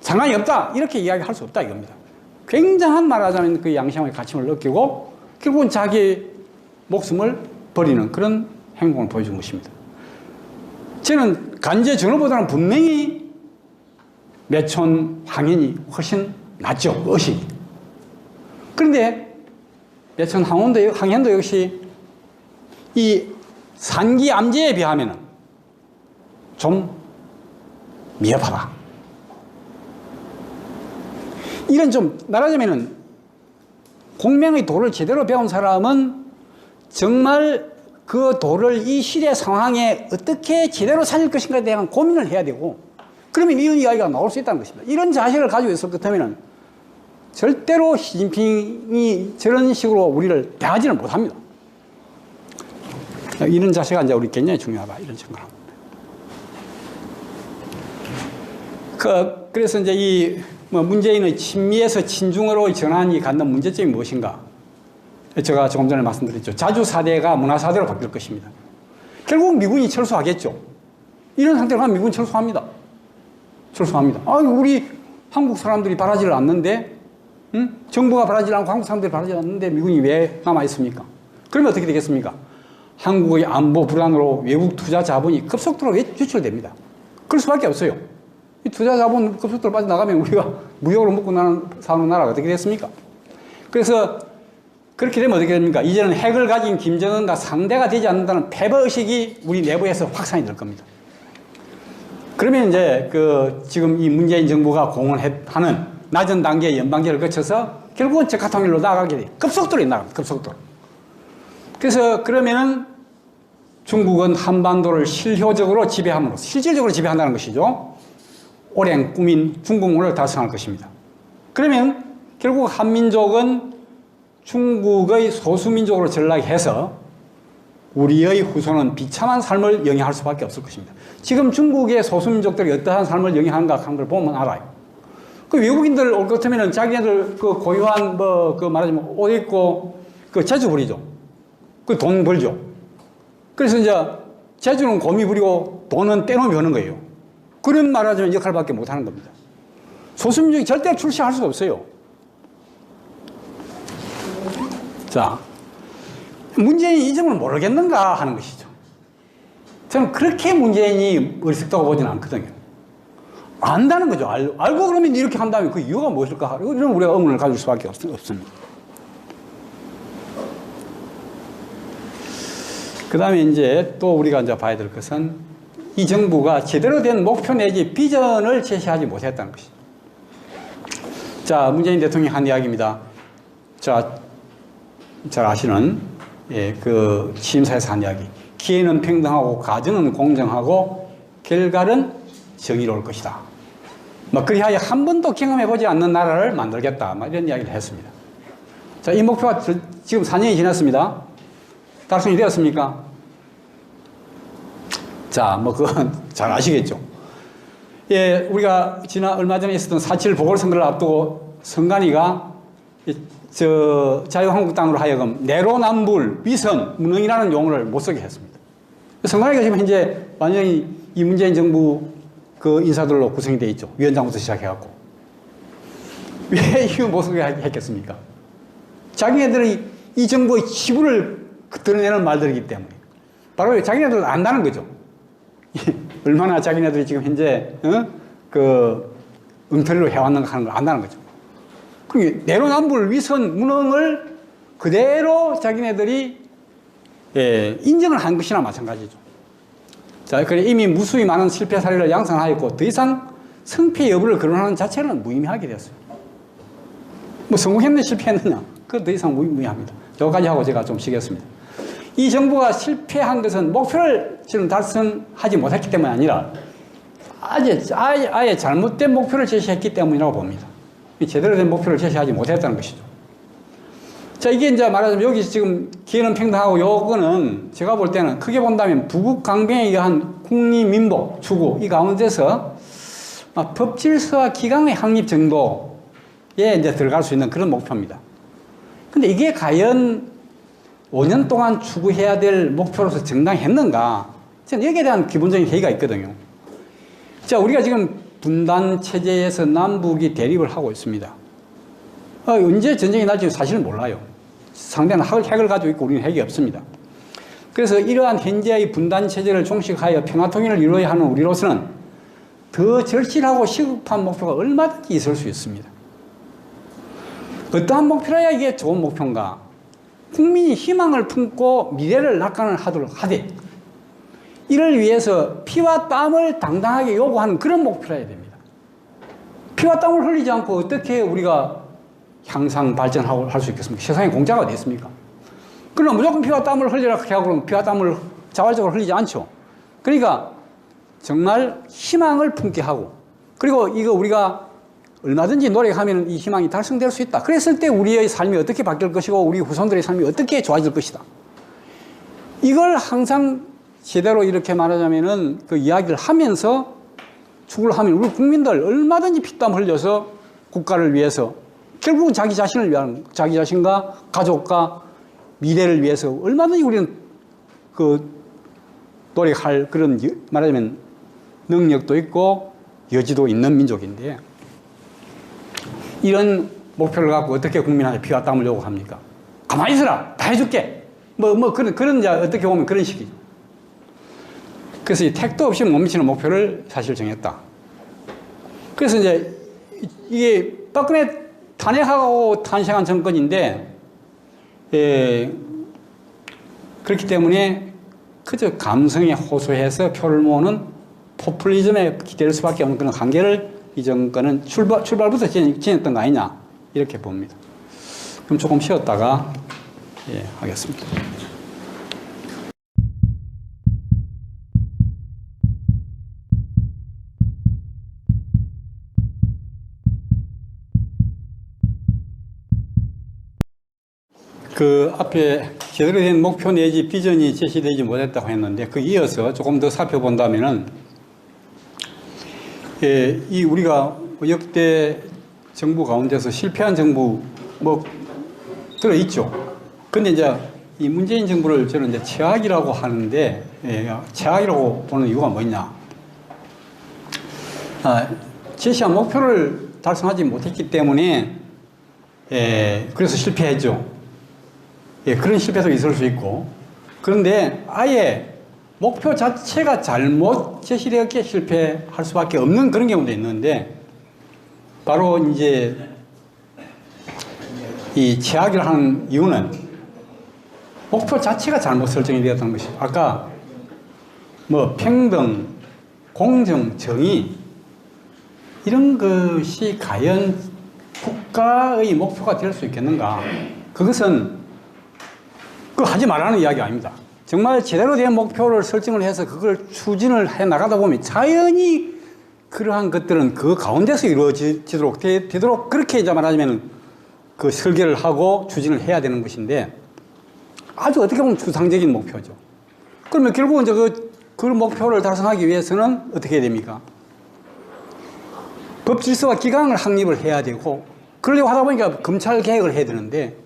S1: 상관이 없다 이렇게 이야기할 수 없다 이겁니다. 굉장한 말하자면 그 양심의 가침을 느끼고 결국은 자기 목숨을 버리는 그런 행동을 보여준 것입니다. 저는 간제 전후보다는 분명히 매촌 황현이 훨씬 낫죠. 의식이. 그런데 매촌 황현도 역시 이 산기 암제에 비하면 좀 미흡하다. 이런 좀 말하자면은 공명의 도를 제대로 배운 사람은 정말 그 도를 이 시대 상황에 어떻게 제대로 살릴 것인가에 대한 고민을 해야 되고 그러면 이런 이야기가 나올 수 있다는 것입니다. 이런 자세를 가지고 있을 것 같으면 절대로 시진핑이 저런 식으로 우리를 대하지는 못합니다. 이런 자세가 이제 우리 굉장히 중요하다 이런 생각을 합니다. 그래서 이제 이 문재인의 친미에서 친중으로 전환이 갖는 문제점이 무엇인가? 제가 조금 전에 말씀드렸죠. 자주사대가 문화사대로 바뀔 것입니다. 결국 미군이 철수하겠죠. 이런 상태로 가면 미군 철수합니다. 철수합니다. 우리 한국 사람들이 바라지를 않는데, 정부가 바라지 않고 한국 사람들이 바라지 않는데 미군이 왜 남아있습니까? 그러면 어떻게 되겠습니까? 한국의 안보 불안으로 외국 투자 자본이 급속도로 유출됩니다. 그럴 수밖에 없어요. 이 투자 자본 급속도로 빠져나가면 우리가 무역으로 먹고 사는 나라가 어떻게 됐습니까? 그래서 그렇게 되면 어떻게 됩니까? 이제는 핵을 가진 김정은과 상대가 되지 않는다는 패배의식이 우리 내부에서 확산이 될 겁니다. 그러면 이제 지금 이 문재인 정부가 공언하는 낮은 단계의 연방제를 거쳐서 결국은 적화통일로 나아가게 돼요. 급속도로 나갑니다. 급속도로. 그래서 그러면은 중국은 한반도를 실효적으로 지배함으로써 실질적으로 지배한다는 것이죠. 오랜 꿈인 중국문을 달성할 것입니다. 그러면 결국 한민족은 중국의 소수민족으로 전락해서 우리의 후손은 비참한 삶을 영위할 수밖에 없을 것입니다. 지금 중국의 소수민족들이 어떠한 삶을 영위하는가 하는 걸 보면 알아요. 그 외국인들 올 것 같으면 자기네들 고유한 말하자면 옷 입고 재주 부리죠. 돈 벌죠. 그래서 이제 재주는 곰이 부리고 돈은 떼놈이 버는 거예요. 그런 말하자면 역할밖에 못 하는 겁니다. 소수민족이 절대 출시할 수가 없어요. 자, 문재인이 이 점을 모르겠는가 하는 것이죠. 저는 그렇게 문재인이 어리석다고 보지는 않거든요. 안다는 거죠. 알고 그러면 이렇게 한다면 그 이유가 무엇일까? 이런 우리가 의문을 가질 수밖에 없습니다. 그 다음에 이제 또 우리가 이제 봐야 될 것은 이 정부가 제대로 된 목표 내지 비전을 제시하지 못했다는 것이죠. 자, 문재인 대통령이 한 이야기입니다. 자, 잘 아시는 취임사에서 한 이야기. 기회는 평등하고 가정은 공정하고 결과는 정의로울 것이다. 그리하여 한 번도 경험해보지 않는 나라를 만들겠다. 이런 이야기를 했습니다. 자, 이 목표가 지금 4년이 지났습니다. 달성이 되었습니까? 자, 그건 잘 아시겠죠. 예, 우리가 얼마 전에 있었던 4.7 보궐선거를 앞두고 선관위가 자유한국당으로 하여금 내로남불, 위선, 무능이라는 용어를 못 쓰게 했습니다. 선관위가 지금 현재 완전히 이 문재인 정부 인사들로 구성이 되어 있죠. 위원장부터 시작해갖고. 왜 이거 못 쓰게 했겠습니까? 자기네들이 이 정부의 치부를 드러내는 말들이기 때문에. 바로 자기네들 안다는 거죠. 얼마나 자기네들이 지금 현재, 엉터리로 해왔는가 하는 걸 안다는 거죠. 그게 내로남불, 위선, 무능을 그대로 자기네들이 인정을 한 것이나 마찬가지죠. 자, 그래 이미 무수히 많은 실패 사례를 양산하였고 더 이상 성패 여부를 거론하는 자체는 무의미하게 되었어요. 성공했느냐 실패했느냐 그건 더 이상 무의미합니다. 여기까지 하고 제가 좀 쉬겠습니다. 이 정부가 실패한 것은 목표를 지금 달성하지 못했기 때문이 아니라 아예 잘못된 목표를 제시했기 때문이라고 봅니다. 제대로 된 목표를 제시하지 못했다는 것이죠. 자, 이게 이제 말하자면 여기 지금 기회는 평등하고 요거는 제가 볼 때는 크게 본다면 부국 강병에 의한 국리민복 추구 이 가운데서 법질서와 기강의 확립 정도에 이제 들어갈 수 있는 그런 목표입니다. 근데 이게 과연 5년 동안 추구해야 될 목표로서 정당했는가? 저는 여기에 대한 기본적인 회의가 있거든요. 자, 우리가 지금 분단 체제에서 남북이 대립을 하고 있습니다. 언제 전쟁이 날지 사실은 몰라요. 상대는 핵을 가지고 있고 우리는 핵이 없습니다. 그래서 이러한 현재의 분단 체제를 종식하여 평화 통일을 이루어야 하는 우리로서는 더 절실하고 시급한 목표가 얼마든지 있을 수 있습니다. 어떠한 목표라야 이게 좋은 목표인가? 국민이 희망을 품고 미래를 낙관을 하도록 하되 이를 위해서 피와 땀을 당당하게 요구하는 그런 목표라야 됩니다. 피와 땀을 흘리지 않고 어떻게 우리가 향상 발전하고 할 수 있겠습니까? 세상에 공짜가 어디 있습니까? 그러나 무조건 피와 땀을 흘리라 하고 그러면 피와 땀을 자발적으로 흘리지 않죠. 그러니까 정말 희망을 품게 하고 그리고 이거 우리가 얼마든지 노력하면 이 희망이 달성될 수 있다. 그랬을 때 우리의 삶이 어떻게 바뀔 것이고 우리 후손들의 삶이 어떻게 좋아질 것이다. 이걸 항상 제대로 이렇게 말하자면은 그 이야기를 하면서 추구를 하면 우리 국민들 얼마든지 피땀 흘려서 국가를 위해서 결국은 자기 자신을 위한 자기 자신과 가족과 미래를 위해서 얼마든지 우리는 그 노력할 그런 말하자면 능력도 있고 여지도 있는 민족인데 이런 목표를 갖고 어떻게 국민한테 피와 땀을 요구합니까? 가만히 있어라! 다 해줄게! 그런 이제 어떻게 보면 그런 식이죠. 그래서 이 택도 없이 못 미치는 목표를 사실 정했다. 그래서 이제 이게 박근혜 탄핵하고 탄생한 정권인데, 그렇기 때문에 그저 감성에 호소해서 표를 모으는 포퓰리즘에 기댈 수밖에 없는 그런 관계를 이 정권은 출발부터 지냈던 거 아니냐 이렇게 봅니다. 그럼 조금 쉬었다가 하겠습니다. 그 앞에 제대로 된 목표 내지 비전이 제시되지 못했다고 했는데 그 이어서 조금 더 살펴본다면은 이 우리가 역대 정부 가운데서 실패한 정부 뭐 들어있죠. 근데 이제 이 문재인 정부를 저는 이제 최악이라고 하는데 최악이라고 보는 이유가 뭐냐? 제시한 목표를 달성하지 못했기 때문에 그래서 실패했죠. 그런 실패도 있을 수 있고 그런데 아예 목표 자체가 잘못 제시되었기에 실패할 수밖에 없는 그런 경우도 있는데 바로 이제 이 최악이라 하는 이유는 목표 자체가 잘못 설정이 되었다는 것이 아까 뭐 평등, 공정, 정의 이런 것이 과연 국가의 목표가 될 수 있겠는가? 그것은 그거 하지 말라는 이야기 아닙니다. 정말 제대로 된 목표를 설정을 해서 그걸 추진을 해 나가다 보면 자연히 그러한 것들은 그 가운데서 이루어지도록 되도록 그렇게 이제 말하자면 그 설계를 하고 추진을 해야 되는 것인데 아주 어떻게 보면 추상적인 목표죠. 그러면 결국은 이제 그 목표를 달성하기 위해서는 어떻게 해야 됩니까? 법 질서와 기강을 확립을 해야 되고 그러려고 하다 보니까 검찰 개혁을 해야 되는데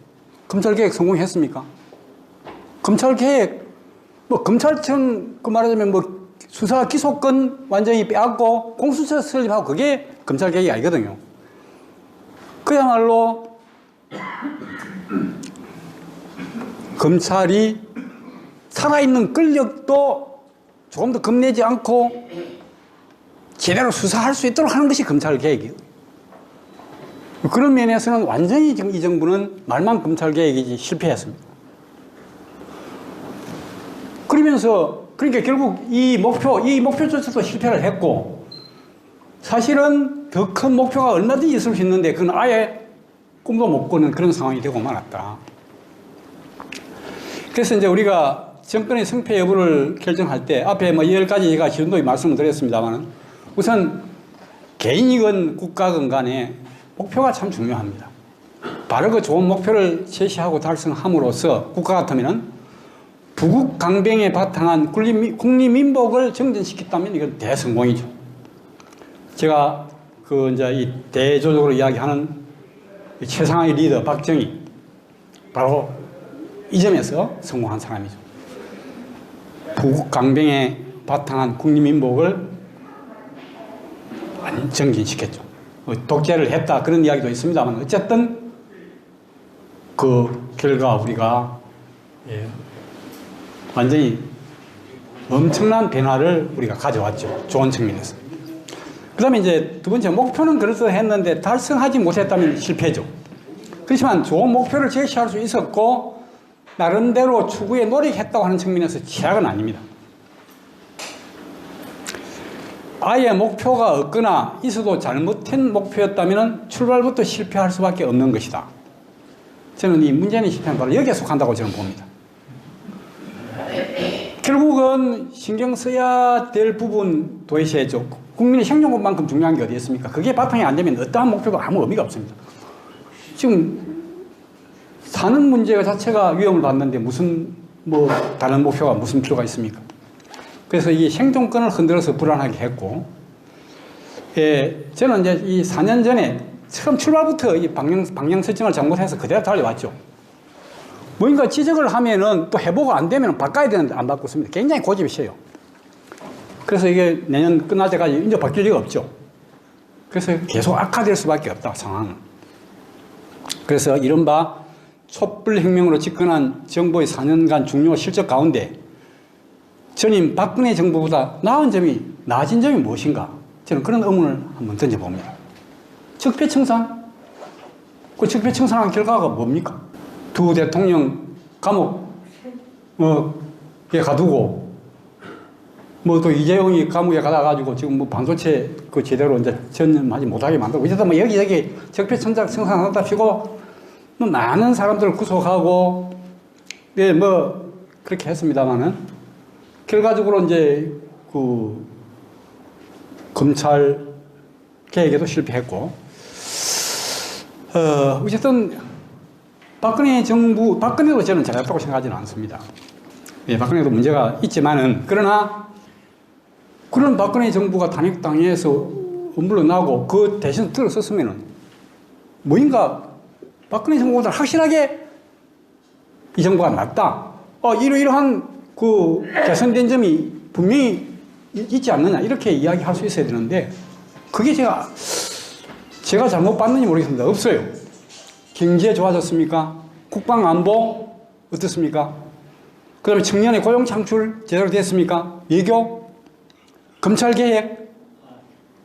S1: 검찰 개혁 성공했습니까? 검찰 개혁 검찰청 그 말하자면 수사 기소권 완전히 빼앗고 공수처 설립하고 그게 검찰 개혁이 아니거든요. 그야말로 검찰이 살아있는 권력도 조금 더 겁내지 않고 제대로 수사할 수 있도록 하는 것이 검찰 개혁이에요. 그런 면에서는 완전히 지금 이 정부는 말만 검찰 개혁이지 실패했습니다. 그러니까 결국 이 목표조차도 실패를 했고, 사실은 더 큰 목표가 얼마든지 있을 수 있는데, 그건 아예 꿈도 못 꾸는 그런 상황이 되고 말았다. 그래서 이제 우리가 정권의 승패 여부를 결정할 때, 앞에 10가지 제가 지금도 말씀을 드렸습니다만, 우선 개인이건 국가건 간에 목표가 참 중요합니다. 바르고 좋은 목표를 제시하고 달성함으로써 국가 같으면은 부국 강병에 바탕한 국립민복을 정전시켰다면 이건 대성공이죠. 제가 이제 이 대조적으로 이야기하는 최상의 리더 박정희, 바로 이 점에서 성공한 사람이죠. 부국 강병에 바탕한 국민민복을 정진시켰죠. 독재를 했다 그런 이야기도 있습니다만 어쨌든 그 결과 우리가 완전히 엄청난 변화를 우리가 가져왔죠. 좋은 측면에서. 그 다음에 이제 두 번째, 목표는 그럴듯했는데 달성하지 못했다면 실패죠. 그렇지만 좋은 목표를 제시할 수 있었고 나름대로 추구에 노력했다고 하는 측면에서 최악은 아닙니다. 아예 목표가 없거나 있어도 잘못된 목표였다면 출발부터 실패할 수밖에 없는 것이다. 저는 이 문재인의 실패는 바로 여기에 속한다고 저는 봅니다. 결국은 신경 써야 될 부분 도외시했죠. 국민의 생존권만큼 중요한 게 어디 있습니까? 그게 바탕이 안 되면 어떠한 목표도 아무 의미가 없습니다. 지금 사는 문제 자체가 위험을 받는데 무슨 다른 목표가 무슨 필요가 있습니까? 그래서 이 생존권을 흔들어서 불안하게 했고, 저는 이제 이 4년 전에 처음 출발부터 이 방향 설정을 잘못해서 그대로 달려왔죠. 뭔가 지적을 하면은 또 해보고 안 되면 바꿔야 되는데 안 바꿨습니다. 굉장히 고집이 세요. 그래서 이게 내년 끝날 때까지 이제 바뀔 리가 없죠. 그래서 계속 악화될 수밖에 없다, 상황은. 그래서 이른바 촛불혁명으로 집권한 정부의 4년간 중요 실적 가운데 전임 박근혜 정부보다 나아진 점이 무엇인가? 저는 그런 의문을 한번 던져봅니다. 적폐청산? 그 적폐청산한 결과가 뭡니까? 두 대통령 감옥에 가두고, 또 이재용이 감옥에 가다가지고 지금 반도체 제대로 이제 전념하지 못하게 만들고, 이제도 여기저기 적폐청산한답시고, 많은 사람들을 구속하고, 그렇게 했습니다만은, 결과적으로 이제 검찰 개혁에도 실패했고, 어쨌든 박근혜 정부, 박근혜도 저는 잘했다고 생각하지는 않습니다. 박근혜도 문제가 있지만은, 그러나 그런 박근혜 정부가 탄핵당해서 물러나고 그 대신 들어섰으면은 뭔가 박근혜 정부보다 확실하게 이 정부가 낫다. 이러이러한 개선된 점이 분명히 있지 않느냐, 이렇게 이야기할 수 있어야 되는데, 그게 제가 잘못 봤는지 모르겠습니다. 없어요. 경제 좋아졌습니까? 국방 안보 어떻습니까? 그 다음에 청년의 고용 창출 제대로 됐습니까? 외교? 검찰 개혁?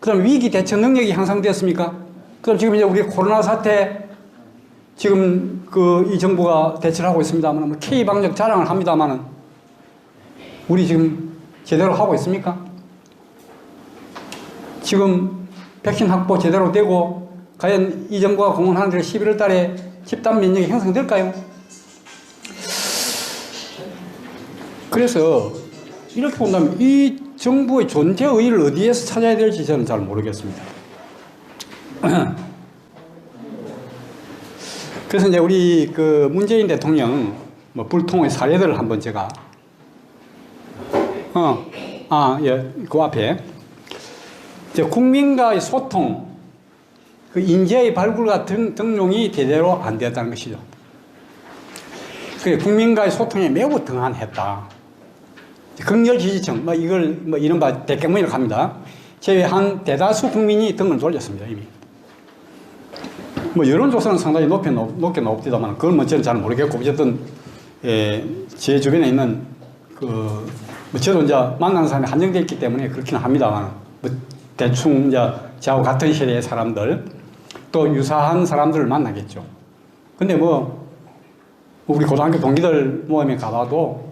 S1: 그 다음에 위기 대처 능력이 향상되었습니까? 그 다음에 지금 이제 우리 코로나 사태 지금 이 정부가 대처를 하고 있습니다만, K방역 자랑을 합니다만은, 우리 지금 제대로 하고 있습니까? 지금 백신 확보 제대로 되고, 과연 이 정부가 공언하는 대로 11월 달에 집단 면역이 형성될까요? 그래서 이렇게 본다면 이 정부의 존재 의의를 어디에서 찾아야 될지 저는 잘 모르겠습니다. 그래서 이제 우리 문재인 대통령 불통의 사례들을 한번 제가 그 앞에 이제 국민과의 소통, 인재의 발굴과 등용이 제대로 안 되었다는 것이죠. 국민과의 소통에 매우 등한했다. 극렬 지지층, 이른바 대깨문이라고 합니다. 제외한 대다수 국민이 등을 돌렸습니다, 이미. 여론조사는 상당히 높게 높디다만, 그건 저는 잘 모르겠고, 어쨌든, 제 주변에 있는, 저도 이제 만나는 사람이 한정되어 있기 때문에 그렇기는 합니다만, 대충 이제 저하고 같은 세대의 사람들, 또 유사한 사람들을 만나겠죠. 근데 우리 고등학교 동기들 모임에 가봐도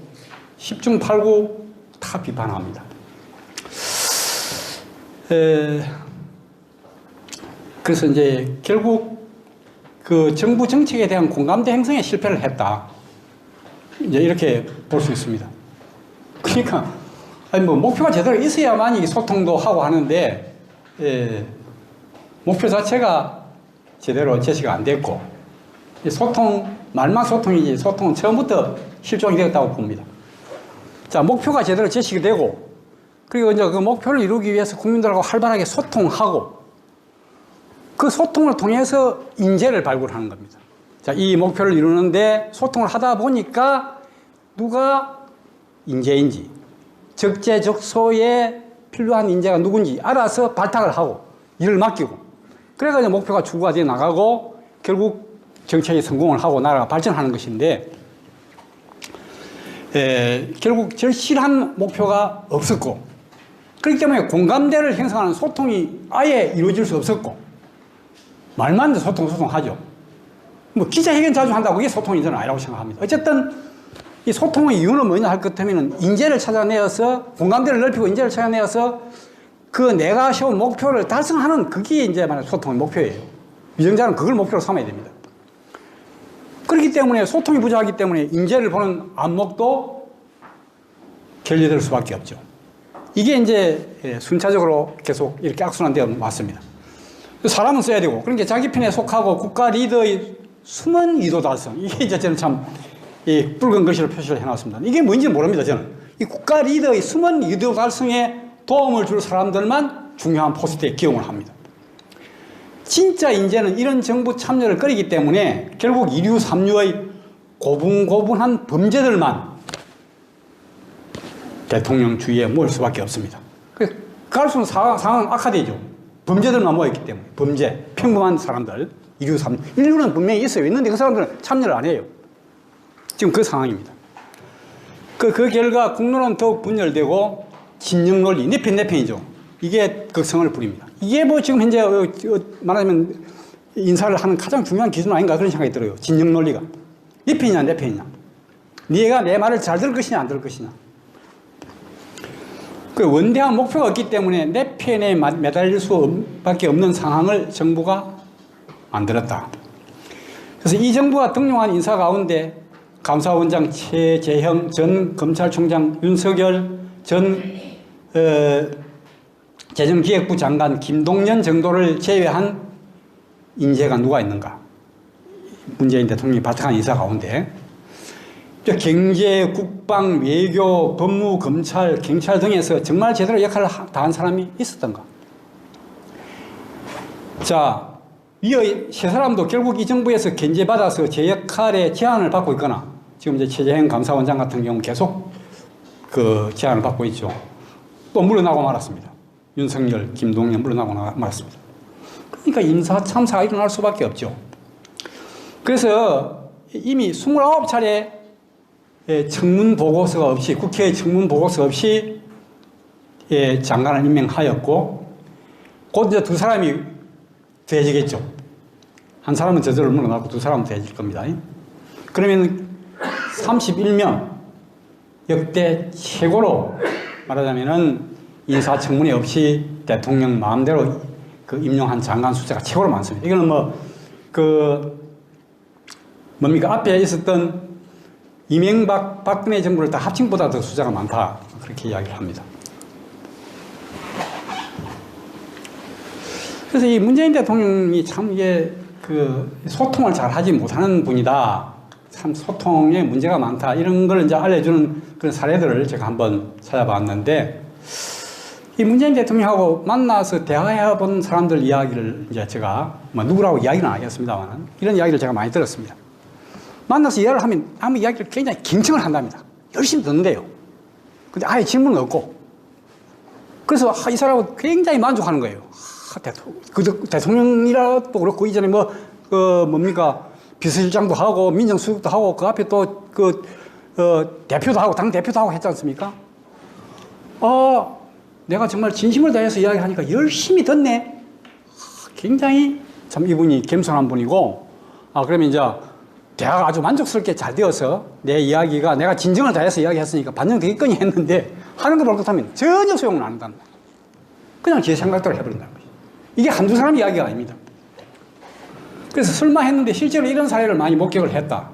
S1: 10중 8구 다 비판합니다. 그래서 이제 결국 정부 정책에 대한 공감대 형성에 실패를 했다. 이제 이렇게 볼 수 있습니다. 그러니까, 목표가 제대로 있어야만 이 소통도 하고 하는데, 목표 자체가 제대로 제시가 안 됐고, 말만 소통이지, 소통은 처음부터 실종이 되었다고 봅니다. 자, 목표가 제대로 제시가 되고, 그리고 이제 그 목표를 이루기 위해서 국민들하고 활발하게 소통하고, 그 소통을 통해서 인재를 발굴하는 겁니다. 자, 이 목표를 이루는데 소통을 하다 보니까 누가 인재인지, 적재적소에 필요한 인재가 누군지 알아서 발탁을 하고 일을 맡기고, 그래가지고 목표가 추구가 되어 나가고 결국 정책이 성공을 하고 나라가 발전하는 것인데, 결국 절실한 목표가 없었고, 그렇기 때문에 공감대를 형성하는 소통이 아예 이루어질 수 없었고, 말만 소통하죠. 뭐 기자회견 자주 한다고 이게 소통이 저는 아니라고 생각합니다. 어쨌든 이 소통의 이유는 뭐냐 할 것 같으면 인재를 찾아내어서 공감대를 넓히고 인재를 찾아내어서 그 내가 세운 목표를 달성하는 그게 이제 만약 소통의 목표예요. 위정자는 그걸 목표로 삼아야 됩니다. 그렇기 때문에 소통이 부족하기 때문에 인재를 보는 안목도 결여될 수밖에 없죠. 이게 이제 순차적으로 계속 이렇게 악순환되어 왔습니다. 사람은 써야 되고, 그러니까 자기 편에 속하고 국가 리더의 숨은 의도 달성. 이게 이제 저는 참 붉은 글씨로 표시를 해놨습니다. 이게 뭔지 모릅니다, 저는. 이 국가 리더의 숨은 의도 달성에 도움을 줄 사람들만 중요한 포스트에 기용을 합니다. 진짜 인재는 이런 정부 참여를 꺼리기 때문에 결국 이류 삼류의 고분고분한 범죄들만 대통령 주위에 모일 수밖에 없습니다. 갈수록 상황은 악화되죠. 범죄들만 모였기 때문에. 범죄, 평범한 사람들, 이류 삼류. 인류는 분명히 있어요. 있는데 그 사람들은 참여를 안 해요. 지금 그 상황입니다. 그 결과 국론은 더욱 분열되고 진영 논리, 내 편, 내 편이죠. 이게 극성을 부립니다. 이게 뭐 지금 현재 말하자면 인사를 하는 가장 중요한 기준 아닌가 그런 생각이 들어요. 진영 논리가. 내 편이냐, 내 편이냐. 네가 내 말을 잘 들을 것이냐, 안 들을 것이냐. 그 원대한 목표가 없기 때문에 내 편에 매달릴 수밖에 없는 상황을 정부가 만들었다. 그래서 이 정부가 등용한 인사 가운데 감사원장 최재형, 전 검찰총장 윤석열, 전 재정기획부 장관 김동연 정도를 제외한 인재가 누가 있는가? 문재인 대통령이 발탁한 인사 가운데 경제, 국방, 외교, 법무, 검찰, 경찰 등에서 정말 제대로 역할을 다한 사람이 있었던가? 자, 이 세 사람도 결국 이 정부에서 견제받아서 제 역할에 제한을 받고 있거나, 지금 이제 최재형 감사원장 같은 경우 계속 그 제한을 받고 있죠. 또 물러나고 말았습니다. 윤석열, 김동연 물러나고 말았습니다. 그러니까 인사 참사가 일어날 수밖에 없죠. 그래서 이미 29차례 청문 보고서가 없이, 국회 청문 보고서 없이 장관을 임명하였고, 곧 이제 두 사람이 돼지겠죠. 한 사람은 저절로 물러나고 두 사람은 돼질 겁니다. 그러면 31명, 역대 최고로 말하자면은 인사청문회 없이 대통령 마음대로 그 임용한 장관 숫자가 최고로 많습니다. 이거는 뭡니까? 앞에 있었던 이명박, 박근혜 정부를 다 합친보다 더 숫자가 많다. 그렇게 이야기를 합니다. 그래서 이 문재인 대통령이 참 이게 소통을 잘 하지 못하는 분이다. 참 소통에 문제가 많다. 이런 걸 이제 알려주는 그런 사례들을 제가 한번 찾아봤는데, 이 문재인 대통령하고 만나서 대화해 본 사람들 이야기를 이제 제가 누구라고 이야기는 안 하겠습니다만, 이런 이야기를 제가 많이 들었습니다. 만나서 이야기를 하면 아무 이야기를 굉장히 경청을 한답니다. 열심히 듣는데요. 근데 아예 질문은 없고. 그래서 이 사람은 굉장히 만족하는 거예요. 대통령이라도 그렇고, 이전에 뭡니까, 비서실장도 하고, 민정수석도 하고, 그 앞에 또 대표도 하고, 당대표도 하고 했지 않습니까? 내가 정말 진심을 다해서 이야기하니까 열심히 듣네. 굉장히 참 이분이 겸손한 분이고, 그러면 이제 대화가 아주 만족스럽게 잘 되어서 내 이야기가 내가 진정을 다해서 이야기했으니까 반영되겠거니 했는데, 하는 거 볼 것하면 전혀 소용을 안 한다는 거예요. 그냥 제 생각대로 해버린다는 거예요. 이게 한두 사람 이야기가 아닙니다. 그래서 설마 했는데 실제로 이런 사례를 많이 목격을 했다.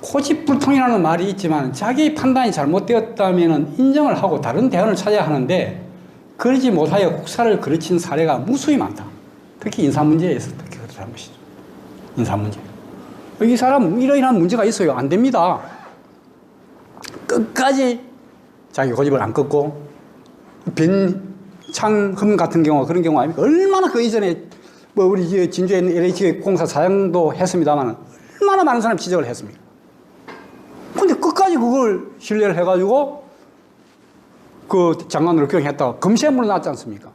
S1: 고집불통이라는 말이 있지만 자기 판단이 잘못되었다면 인정을 하고 다른 대안을 찾아야 하는데, 그러지 못하여 국사를 그르친 사례가 무수히 많다. 특히 인사 문제에서 특히 그렇다는 것이죠. 인사 문제. 이 사람 이러이러한 문제가 있어요. 안 됩니다. 끝까지 자기 고집을 안 꺾고, 변창흠 같은 경우가 그런 경우 아닙니까? 얼마나 그 이전에 우리 진주에 있는 LH 공사 사장도 했습니다만, 얼마나 많은 사람이 지적을 했습니까? 근데 끝까지 그걸 신뢰를 해가지고 그 장관으로 경했다고 검시물로 났지 않습니까?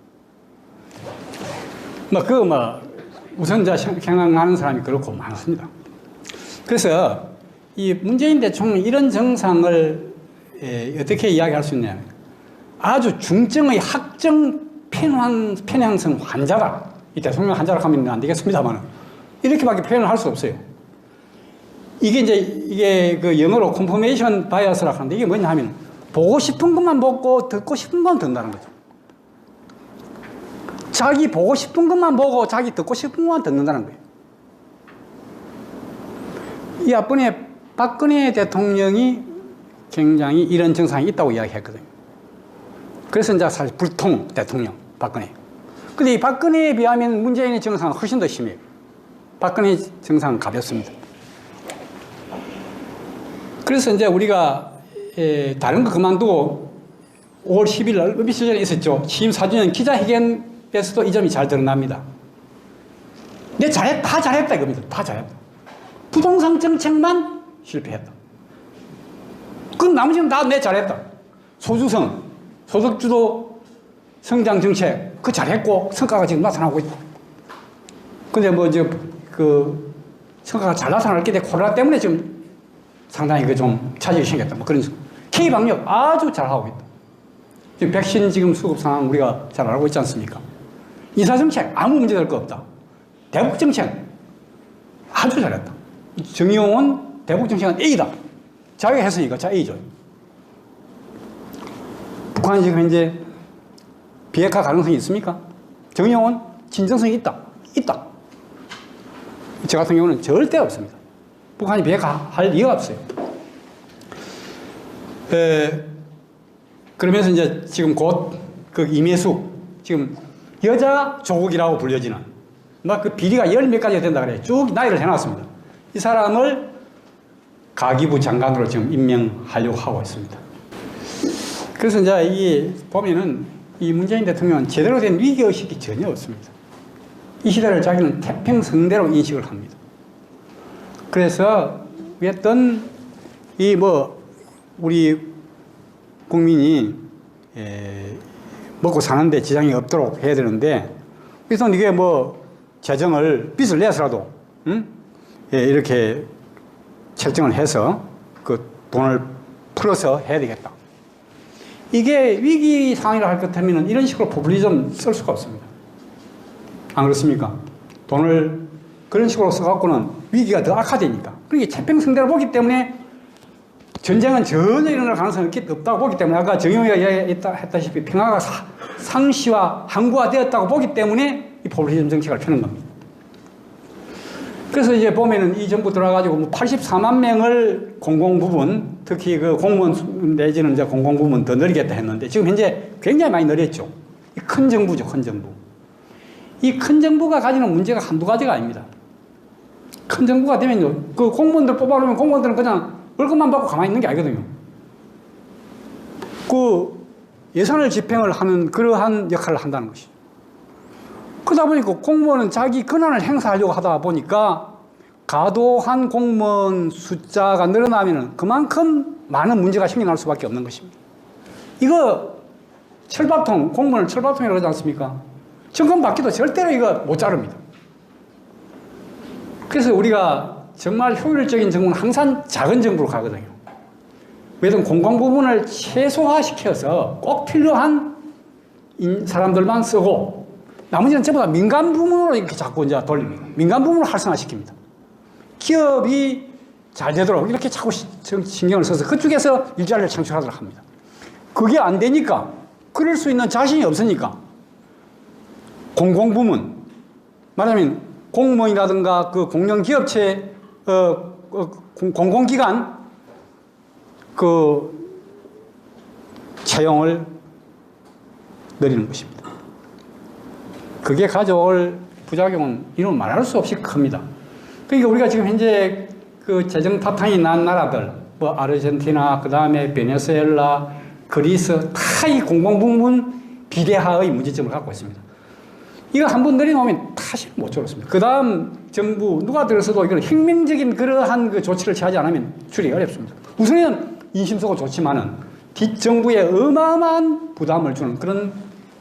S1: 우선자 생각하는 사람이 그렇고 많습니다. 그래서 이 문재인 대통령이 이런 정상을 어떻게 이야기할 수 있냐면 아주 중증의 학정 편향성 환자다. 이 대통령 환자라고 하면 안 되겠습니다만 이렇게밖에 표현을 할 수 없어요. 이게 그 영어로 confirmation bias라고 하는데 이게 뭐냐 하면 보고 싶은 것만 보고 듣고 싶은 건 듣는다는 거죠. 자기 보고 싶은 것만 보고 자기 듣고 싶은 것만 듣는다는 거예요. 이 앞번에 박근혜 대통령이 굉장히 이런 증상이 있다고 이야기했거든요. 그래서 이제 사실 불통 대통령 박근혜. 근데 이 박근혜에 비하면 문재인의 증상은 훨씬 더 심해요. 박근혜 증상은 가볍습니다. 그래서 이제 우리가 다른 거 그만두고 5월 10일 날 의비시절에 있었죠. 취임 4주년 기자회견에서도 이 점이 잘 드러납니다. 다 잘했다 이겁니다. 다 잘했다. 부동산 정책만 실패했다. 그럼 나머지는 다 잘했다. 소주성, 소득주도 성장 정책, 그거 잘했고 성과가 지금 나타나고 있다. 근데 성과가 잘 나타날 게 코로나 때문에 지금 상당히 좀 차질이 생겼다. 그런 K방역 아주 잘하고 있다. 지금 백신 지금 수급 상황 우리가 잘 알고 있지 않습니까? 인사정책 아무 문제될 거 없다. 대북정책 아주 잘했다. 정의용은 대북정책은 A다. 자기가 했으니까 자 A죠. 북한이 지금 현재 비핵화 가능성이 있습니까? 정의용은 진정성이 있다. 저 같은 경우는 절대 없습니다. 북한이 비핵화할 이유가 없어요. 그러면서 이제 지금 곧 그 임혜숙, 지금 여자 조국이라고 불려지는, 그 비리가 열 몇 가지가 된다 그래요. 쭉 나열을 해놨습니다. 이 사람을 가기부 장관으로 지금 임명하려고 하고 있습니다. 그래서 이제 이 보면은 이 문재인 대통령은 제대로 된 위기의식이 전혀 없습니다. 이 시대를 자기는 태평성대로 인식을 합니다. 그래서 어떤 우리 국민이 먹고 사는데 지장이 없도록 해야 되는데, 그래서 이게 재정을 빚을 내서라도 이렇게 책정을 해서 그 돈을 풀어서 해야 되겠다. 이게 위기 상황이라 할 것 같으면 이런 식으로 포퓰리즘 쓸 수가 없습니다. 안 그렇습니까? 돈을 그런 식으로 써갖고는 위기가 더 악화되니까. 그러니까 태평성대로 보기 때문에 전쟁은 전혀 일어날 가능성이 없다고 보기 때문에, 아까 정용이가 했다시피 평화가 상시와 항구화되었다고 보기 때문에 이 포퓰리즘 정책을 펴는 겁니다. 그래서 이제 보면은 이 정부 들어와가지고 84만 명을 공공부문, 특히 그 공무원 내지는 이제 공공부문 더 늘리겠다 했는데 지금 현재 굉장히 많이 늘렸죠. 이 큰 정부죠, 큰 정부. 이 큰 정부가 가지는 문제가 한두 가지가 아닙니다. 큰 정부가 되면요, 그 공무원들 뽑아놓으면 공무원들은 그냥 월급만 받고 가만히 있는 게 아니거든요. 그 예산을 집행을 하는 그러한 역할을 한다는 것이죠. 그러다 보니까 공무원은 자기 권한을 행사하려고 하다 보니까 과도한 공무원 숫자가 늘어나면 그만큼 많은 문제가 생겨날 수밖에 없는 것입니다. 이거 철밥통, 공무원을 철밥통이라고 하지 않습니까? 정권 바뀌도 절대로 이거 못 자릅니다. 그래서 우리가 정말 효율적인 정부는 항상 작은 정부로 가거든요. 왜냐하면 공공 부분을 최소화시켜서 꼭 필요한 사람들만 쓰고 나머지는 전부 다 민간 부문으로 이렇게 자꾸 이제 돌립니다. 민간 부문을 활성화시킵니다. 기업이 잘 되도록 이렇게 자꾸 신경을 써서 그쪽에서 일자리를 창출하도록 합니다. 그게 안 되니까, 그럴 수 있는 자신이 없으니까 공공부문, 말하면 공무원이라든가 그 공영기업체, 공공기관 그 채용을 늘리는 것입니다. 그게 가져올 부작용은 이는 말할 수 없이 큽니다. 그러니까 우리가 지금 현재 그 재정 파탄이 난 나라들, 아르헨티나, 그 다음에 베네수엘라, 그리스, 다 이 공공부문 비대화의 문제점을 갖고 있습니다. 이거 한번 내려놓으면 다시 못 졸았습니다. 그 다음 정부 누가 들어서도 이걸 혁명적인 그러한 그 조치를 취하지 않으면 줄이기 어렵습니다. 우선은 인심소고 좋지만은 뒷정부에 어마어마한 부담을 주는 그런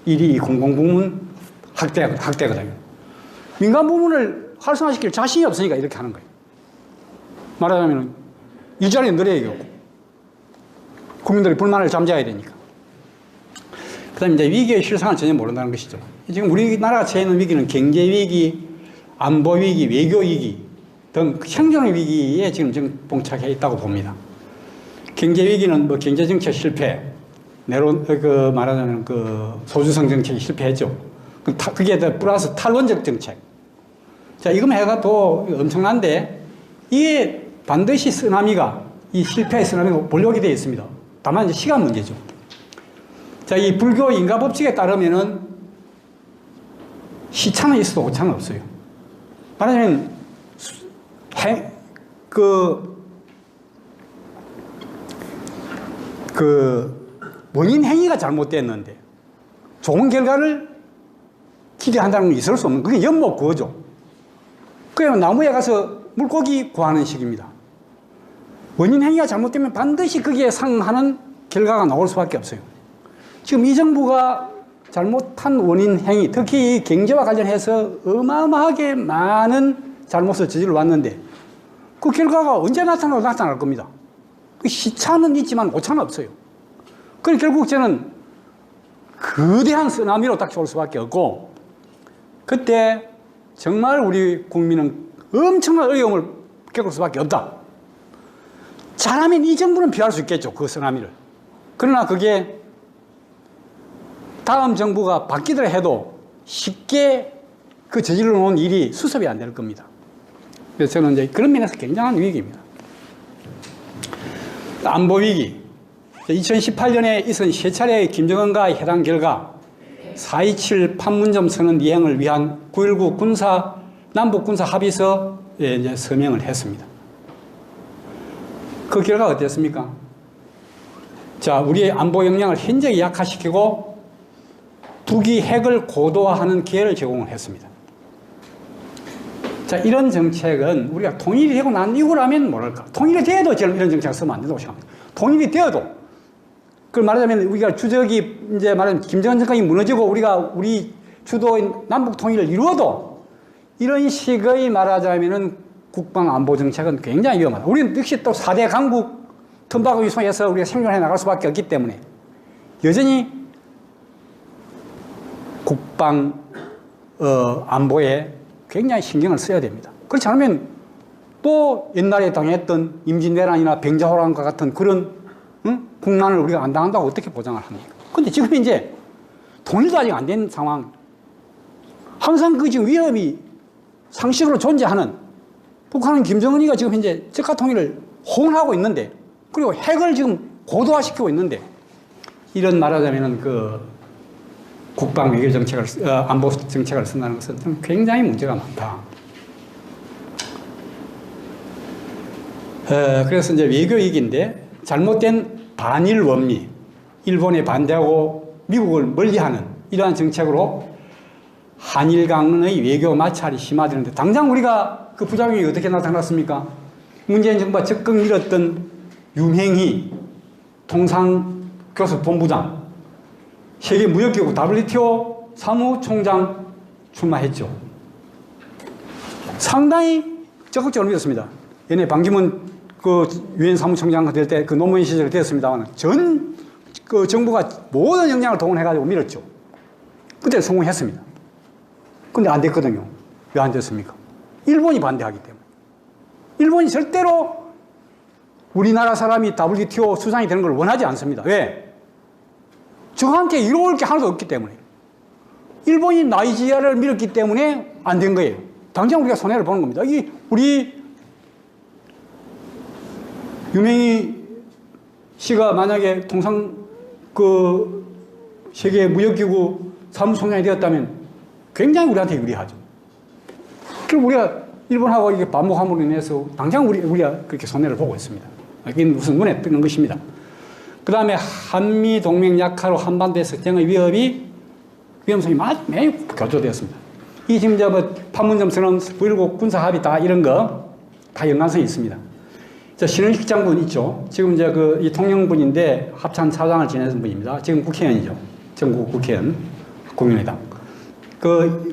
S1: 일이 공공부문 학대거든요. 민간 부문을 활성화시킬 자신이 없으니까 이렇게 하는 거예요. 말하자면 일자리는 늘려야 되고 국민들의 불만을 잠재워야 되니까. 그 다음에 이제 위기의 실상을 전혀 모른다는 것이죠. 지금 우리나라가 처해 있는 위기는 경제 위기, 안보 위기, 외교 위기 등 행정 위기에 지금 봉착해 있다고 봅니다. 경제 위기는 뭐 경제 정책 실패, 말하자면 소주성 정책이 실패했죠. 그게 더 플러스 탈원적 정책. 자, 이거만 해가 또 엄청난데 이게 반드시 쓰나미가 이 실패의 쓰나미가 몰려오게 되어 있습니다. 다만 이제 시간 문제죠. 자, 이 불교 인가 법칙에 따르면은 시차는 있어도 오차는 없어요. 말하자면 원인 행위가 잘못됐는데 좋은 결과를 기대한다는 건 있을 수 없는, 그게 연못 구호죠. 그냥 나무에 가서 물고기 구하는 식입니다. 원인 행위가 잘못되면 반드시 거기에 상응하는 결과가 나올 수밖에 없어요. 지금 이 정부가 잘못한 원인 행위, 특히 경제와 관련해서 어마어마하게 많은 잘못을 저질러 왔는데 그 결과가 언제 나타날 겁니다. 그 시차는 있지만 오차는 없어요. 그러니까 결국 저는 거대한 쓰나미로 딱 올 수밖에 없고, 그때 정말 우리 국민은 엄청난 어려움을 겪을 수밖에 없다. 잘하면 이 정부는 피할 수 있겠죠, 그 쓰나미를. 그러나 그게 다음 정부가 바뀌더라 해도 쉽게 그 저질러 놓은 일이 수습이 안 될 겁니다. 그래서 저는 이제 그런 면에서 굉장한 위기입니다. 안보 위기. 2018년에 있은 세 차례의 김정은과의 회담 결과 4.27 판문점 선언 이행을 위한 9.19 남북 군사 합의서에 이제 서명을 했습니다. 그 결과가 어땠습니까? 자, 우리의 안보 역량을 현저히 약화시키고 북이 핵을 고도화하는 기회를 제공을 했습니다. 자, 이런 정책은 우리가 통일이 되고 난 이후라면 뭐랄까, 통일이 돼도 저는 이런 정책을 쓰면 안 된다고 생각합니다. 통일이 되어도, 그걸 말하자면 우리가 주적이 이제 말하면 김정은 정권이 무너지고 우리 주도인 남북 통일을 이루어도 이런 식의 말하자면은 국방 안보 정책은 굉장히 위험하다. 우리는 역시 또 4대 강국 틈바구 위성에서 우리가 생존해 나갈 수밖에 없기 때문에 여전히 국방 안보에 굉장히 신경을 써야 됩니다. 그렇지 않으면 또 옛날에 당했던 임진왜란이나 병자호란과 같은 그런 국난을 우리가 안 당한다고 어떻게 보장을 합니까? 근데 지금 이제 통일도 아직 안 된 상황, 항상 그 지금 위협이 상식으로 존재하는 북한은 김정은이가 지금 현재 적화 통일을 호언하고 있는데, 그리고 핵을 지금 고도화시키고 있는데, 이런 말하자면은 그 국방 외교 정책을, 안보 정책을 쓴다는 것은 굉장히 문제가 많다. 그래서 이제 외교 위기인데, 잘못된 반일 원미, 일본에 반대하고 미국을 멀리하는 이러한 정책으로 한일 간의 외교 마찰이 심화되는데, 당장 우리가 그 부작용이 어떻게 나타났습니까? 문재인 정부가 적극 밀었던 유명희 통상교섭본부장, 세계무역기구 WTO 사무총장 출마했죠. 상당히 적극적으로 밀었습니다. 얘네 반기문 그 유엔 사무총장 될 때 그 노무현 시절에 되었습니다만 그 정부가 모든 역량을 동원해가지고 밀었죠. 그때 성공했습니다. 근데 안 됐거든요. 왜 안 됐습니까? 일본이 반대하기 때문에. 일본이 절대로 우리나라 사람이 WTO 수장이 되는 걸 원하지 않습니다. 왜? 저한테 이로울 게 하나도 없기 때문에. 일본이 나이지리아를 밀었기 때문에 안 된 거예요. 당장 우리가 손해를 보는 겁니다. 이 우리 유명희 씨가 만약에 세계 무역기구 사무총장이 되었다면 굉장히 우리한테 유리하죠. 그럼 우리가 일본하고 이게 반목함으로 인해서 당장 우리가 그렇게 손해를 보고 있습니다. 이게 무슨 눈에 띄는 것입니다. 그 다음에 한미 동맹 약화로 한반도에서 경의 위협이 위험성이 매우 교조되었습니다. 이 지금 뭐 판문점 선언, 9.19 군사 합의 다 이런 거 다 연관성이 있습니다. 신원식 장군 있죠. 지금 이제 이 통영분인데 합참 사장을 지내는 분입니다. 지금 국회의원이죠. 전국 국회의원, 국민의당.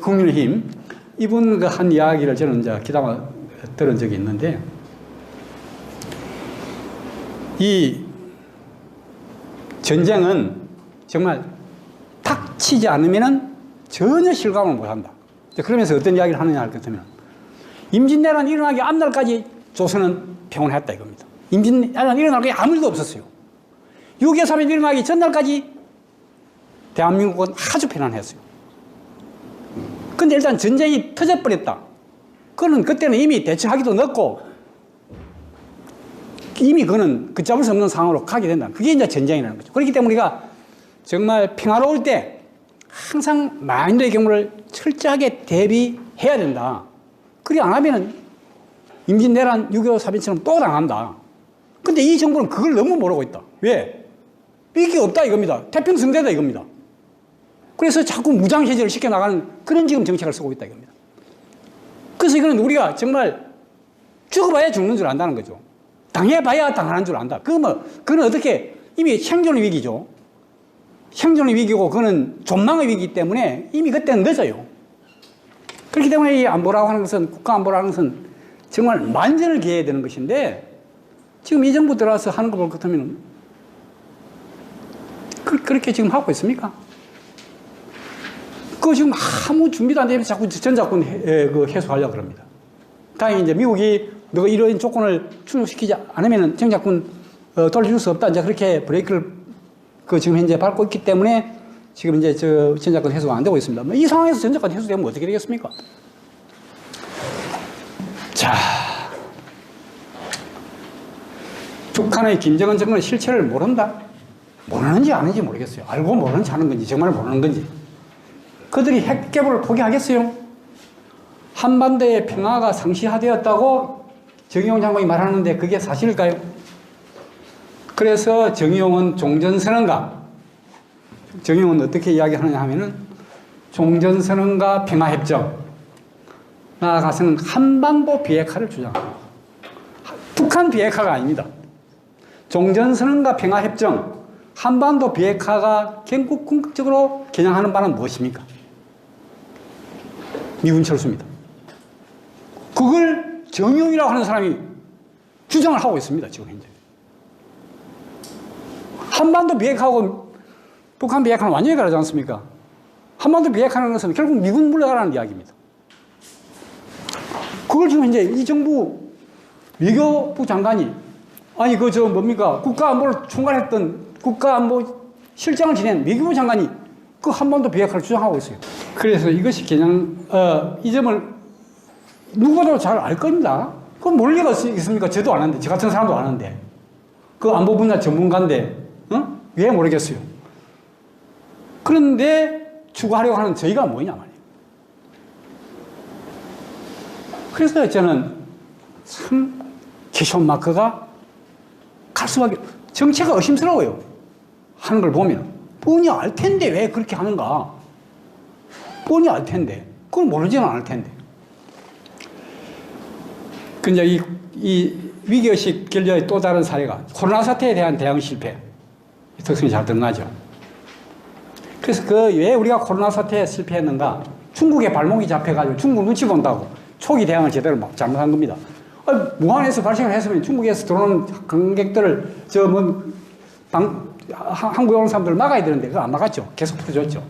S1: 국민의힘 이분 한 이야기를 저는 이제 기담아 들은 적이 있는데, 이 전쟁은 정말 닥치지 않으면은 전혀 실감을 못 한다. 그러면서 어떤 이야기를 하느냐 할 것 같으면, 임진왜란 일어나기 앞날까지 조선은 평온했다 이겁니다. 임진왜란 일어나기 아무 일도 없었어요. 6.25 일어나기 전날까지 대한민국은 아주 편안했어요. 근데 일단 전쟁이 터져버렸다. 그때는 이미 대처하기도 늦고, 이미 그거는 걷잡을 수 없는 상황으로 가게 된다. 그게 이제 전쟁이라는 거죠. 그렇기 때문에 우리가 정말 평화로울 때 항상 만일의 경우를 철저하게 대비해야 된다. 그리 안 하면은 임진왜란 6.25 사변처럼 또 당한다. 근데 이 정부는 그걸 너무 모르고 있다. 왜? 위기 없다 이겁니다. 태평성대다 이겁니다. 그래서 자꾸 무장해제를 시켜나가는 그런 지금 정책을 쓰고 있다 이겁니다. 그래서 이거는 우리가 정말 죽어봐야 죽는 줄 안다는 거죠. 당해봐야 당하는 줄 안다. 그건 어떻게, 이미 생존의 위기죠. 생존의 위기고, 그거는 존망의 위기이기 때문에 이미 그때는 늦어요. 그렇기 때문에 이 안보라고 하는 것은, 국가 안보라는 것은 정말 만전을 기해야 되는 것인데, 지금 이 정부 들어와서 하는 거 볼 것 같으면, 그렇게 지금 하고 있습니까? 그거 지금 아무 준비도 안 되면서 자꾸 전작권 해소하려고 그럽니다. 다행히 이제 미국이 너가 이런 조건을 충족시키지 않으면 전작권 돌려줄 수 없다. 이제 그렇게 브레이크를 지금 현재 밟고 있기 때문에 지금 이제 전작권 해소가 안 되고 있습니다. 이 상황에서 전작권 해소되면 어떻게 되겠습니까? 자, 북한의 김정은 정권의 실체를 모른다? 모르는지 아는지 모르겠어요. 알고 모르는지 하는 건지 정말 모르는 건지. 그들이 핵 개발을 포기하겠어요? 한반도의 평화가 상시화되었다고 정의용 장관이 말하는데 그게 사실일까요? 그래서 정의용은 종전선언과, 정의용은 어떻게 이야기하느냐 하면은 종전선언과 평화협정, 나아가서는 한반도 비핵화를 주장합니다. 북한 비핵화가 아닙니다. 종전선언과 평화협정, 한반도 비핵화가 궁극적으로 겨냥하는 바는 무엇입니까? 미군 철수입니다. 그걸 정의용이라고 하는 사람이 주장을 하고 있습니다. 지금 현재. 한반도 비핵화하고 북한 비핵화는 완전히 다르지 않습니까? 한반도 비핵화하는 것은 결국 미군 물러가라는 이야기입니다. 그걸 지금 현재 이 정부 외교부 장관이, 아니 뭡니까? 국가안보를 총괄했던 국가안보 실장을 지낸 외교부 장관이 그 한반도 비핵화를 주장하고 있어요. 그래서 이것이 그냥 이 점을 누구보다도 잘 알 겁니다. 그건 모를 리가 있습니까? 저도 아는데, 저 같은 사람도 아는데, 그 안보 분야 전문가인데, 왜 모르겠어요? 그런데 추구하려고 하는 저희가 뭐냐 말이에요. 그래서 저는 참 캐시온 마크가 갈 수밖에, 정체가 의심스러워요. 하는 걸 보면. 뻔히 알 텐데 왜 그렇게 하는가? 뻔히 알 텐데. 그걸 모르지는 않을 텐데. 근데 이 위기의식 결여의 또 다른 사례가 코로나 사태에 대한 대응 실패. 이 특성이 잘 드러나죠. 그래서 왜 우리가 코로나 사태에 실패했는가? 중국의 발목이 잡혀가지고 중국 눈치 본다고 초기 대응을 제대로 막 잘못한 겁니다. 무한에서 발생을 했으면 중국에서 들어오는 관객들을 한국에 오는 사람들을 막아야 되는데 그거 안 막았죠. 계속 풀어줬죠.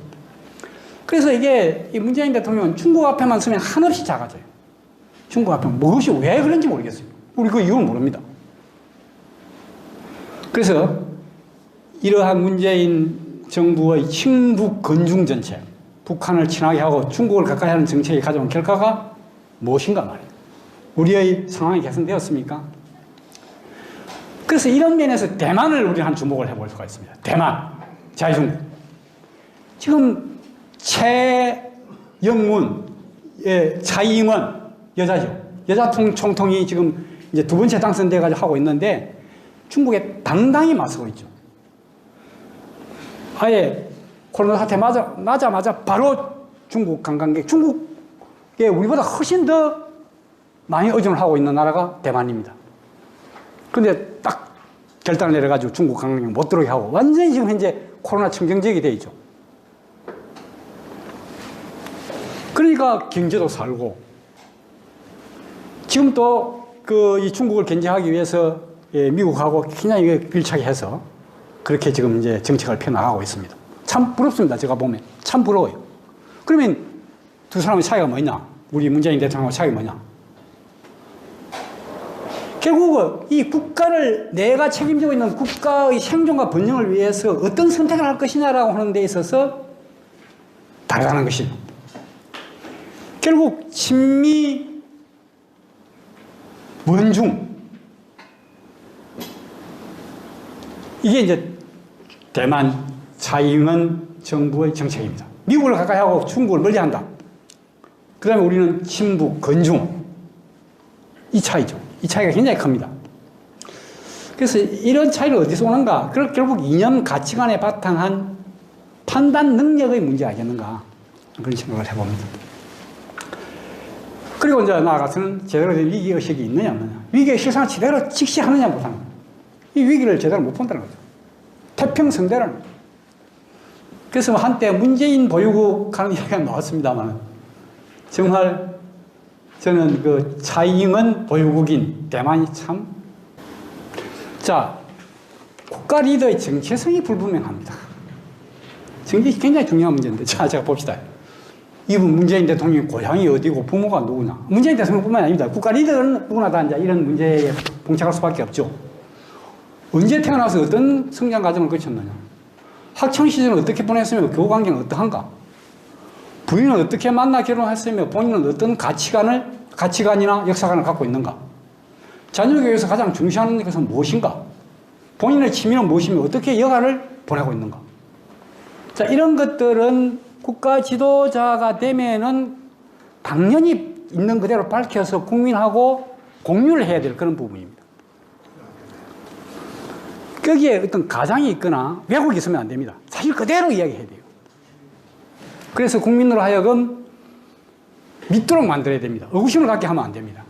S1: 그래서 이게 이 문재인 대통령은 중국 앞에만 서면 한없이 작아져요. 중국 앞에 무엇이 왜 그런지 모르겠어요. 우리 그 이유는 모릅니다. 그래서 이러한 문재인 정부의 친북 건중 정책, 북한을 친하게 하고 중국을 가까이 하는 정책이 가져온 결과가 무엇인가 말이에요. 우리의 상황이 개선되었습니까? 그래서 이런 면에서 대만을 우리 한 주목을 해볼 수가 있습니다. 대만, 자유중국. 지금 최영문, 차이잉원, 여자죠. 여자 총통이 지금 이제 두 번째 당선돼가지고 하고 있는데 중국에 당당히 맞서고 있죠. 아예 코로나 사태 나자마자 바로 중국 관광객, 중국에 우리보다 훨씬 더 많이 의존을 하고 있는 나라가 대만입니다. 근데 딱 결단을 내려가지고 중국 관광객 못 들어오게 하고 완전히 지금 현재 코로나 청정지역이 되어 있죠. 그러니까 경제도 살고 지금 또 이 중국을 견제하기 위해서 미국하고 굉장히 밀착해 해서 그렇게 지금 이제 정책을 펴나가고 있습니다. 참 부럽습니다. 제가 보면 참 부러워요. 그러면 두 사람의 차이가 뭐냐? 우리 문재인 대통령의 차이가 뭐냐? 결국은 이 국가를 내가 책임지고 있는 국가의 생존과 번영을 위해서 어떤 선택을 할 것이냐라고 하는 데 있어서 다르다는 것입니다. 결국 친미, 원중 이게 이제 대만蔡英원 정부의 정책입니다. 미국을 가까이 하고 중국을 멀리한다. 그 다음에 우리는 친북, 건중 이 차이죠. 이 차이가 굉장히 큽니다. 그래서 이런 차이를 어디서 오는가? 결국 이념 가치관에 바탕한 판단 능력의 문제 아니겠는가? 그런 생각을 해봅니다. 그리고 이제 나아가서는 제대로 된 위기의식이 있느냐, 없느냐. 위기의 실상을 제대로 직시하느냐, 못하는 거예요. 이 위기를 제대로 못 본다는 거죠. 태평성대라는 거죠. 그래서 한때 문재인 보유국 하는 이야기가 나왔습니다만, 정말 저는 그蔡英원 보유국인 대만이 참, 자, 국가 리더의 정체성이 불분명합니다. 정치 굉장히 중요한 문제인데, 자, 제가 봅시다. 이분 문재인 대통령의 고향이 어디고 부모가 누구냐. 문재인 대통령뿐만 아닙니다. 국가 리더는 누구나 다 이제 이런 문제에 봉착할 수밖에 없죠. 언제 태어나서 어떤 성장 과정을 거쳤느냐. 학창시절은 어떻게 보냈으며 교우 관계는 어떠한가. 부인은 어떻게 만나 결혼했으며 본인은 어떤 가치관이나 역사관을 갖고 있는가. 자녀 교육에서 가장 중시하는 것은 무엇인가. 본인의 취미는 무엇이며 어떻게 여가를 보내고 있는가. 자, 이런 것들은 국가 지도자가 되면은 당연히 있는 그대로 밝혀서 국민하고 공유를 해야 될 그런 부분입니다. 거기에 어떤 가장이 있거나 왜곡이 있으면 안 됩니다. 사실 그대로 이야기해야 돼요. 그래서 국민으로 하여금 믿도록 만들어야 됩니다. 의구심을 갖게 하면 안 됩니다.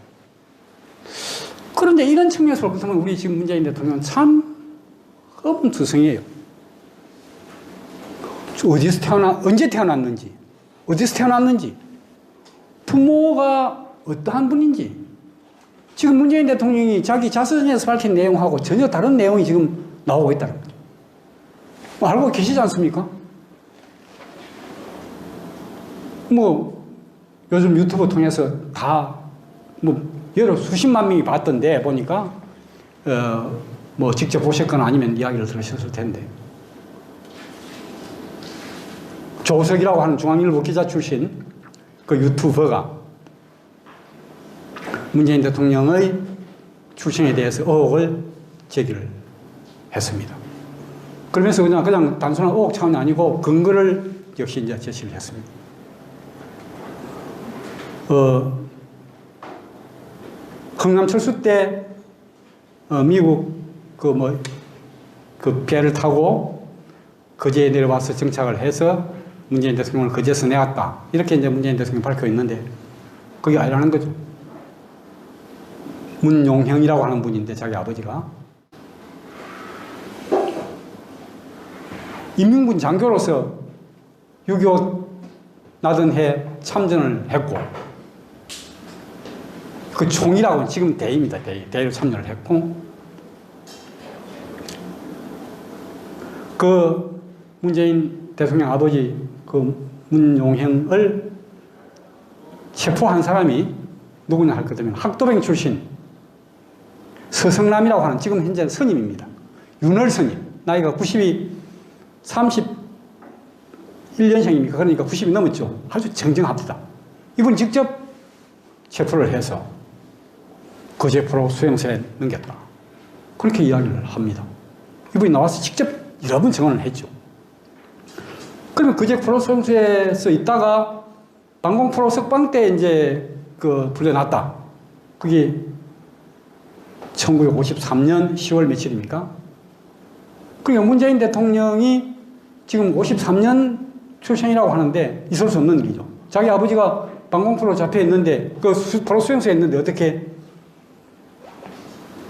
S1: 그런데 이런 측면에서 볼 때 우리 지금 문재인 대통령은 참 엄투성이에요. 언제 태어났는지, 어디서 태어났는지, 부모가 어떠한 분인지, 지금 문재인 대통령이 자기 자서전에서 밝힌 내용하고 전혀 다른 내용이 지금 나오고 있다는 거죠. 알고 계시지 않습니까? 요즘 유튜브 통해서 여러 수십만 명이 봤던데, 보니까, 직접 보셨거나 아니면 이야기를 들으셨을 텐데. 조석이라고 하는 중앙일보 기자 출신 그 유튜버가 문재인 대통령의 출생에 대해서 의혹을 제기를 했습니다. 그러면서 그냥 단순한 의혹 차원이 아니고 근거를 역시 이제 제시를 했습니다. 흥남철수 때 미국 그 배를 타고 거제에 내려와서 정착을 해서 문재인 대통령을 거제에서 내왔다. 이렇게 이제 문재인 대통령이 밝혀 있는데, 그게 아니라는 거죠. 문용형이라고 하는 분인데, 자기 아버지가. 인민군 장교로서 6.25 나던 해 참전을 했고, 그 총이라고 지금 대위입니다. 대위로 참여를 했고, 그 문재인 대통령 아버지 그 문용형을 체포한 사람이 누구냐 할 것 같으면 학도병 출신 서성남이라고 하는 지금 현재 선임입니다. 윤월 선임. 나이가 31년생입니까? 그러니까 90이 넘었죠. 아주 정정합니다. 이분이 직접 체포를 해서 거제포로 수용소에 넘겼다. 그렇게 이야기를 합니다. 이분이 나와서 직접 여러 번 증언을 했죠. 그러면 거제포로 수용소에서 있다가 방공포로 석방 때 이제 불려놨다. 그게 1953년 10월 며칠입니까? 그러니까 문재인 대통령이 지금 53년 출생이라고 하는데 있을 수 없는 일이죠. 자기 아버지가 방공포로 잡혀 있는데 그 포로 수용소에 있는데 어떻게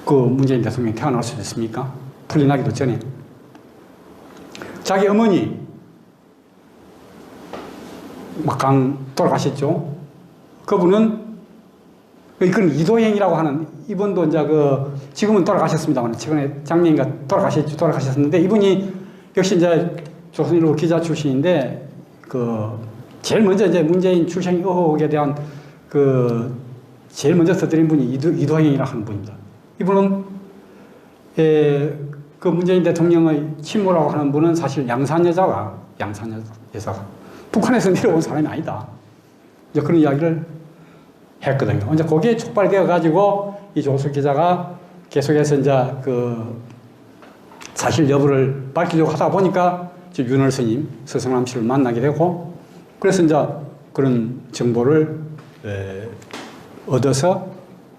S1: 그 문재인 대통령이 태어날 수 있습니까? 풀려나기도 전에. 자기 어머니 막강 돌아가셨죠. 그분은 그건 이도행이라고 하는 이분도 이제 지금은 돌아가셨습니다만 최근에 작년인가 돌아가셨는데 이분이 역시 이제 조선일보 기자 출신인데 제일 먼저 이제 문재인 출생 의혹에 대한 제일 먼저 터뜨린 분이 이도행이라고 하는 분입니다. 이분은 그 문재인 대통령의 친모라고 하는 분은 사실 양산 여자가 북한에서 내려온 사람이 아니다. 이제 그런 이야기를 했거든요. 이제 거기에 촉발되어 가지고 이 조수 기자가 계속해서 이제 사실 여부를 밝히려고 하다 보니까 윤월 스님, 서성남 씨를 만나게 되고 그래서 이제 그런 정보를 얻어서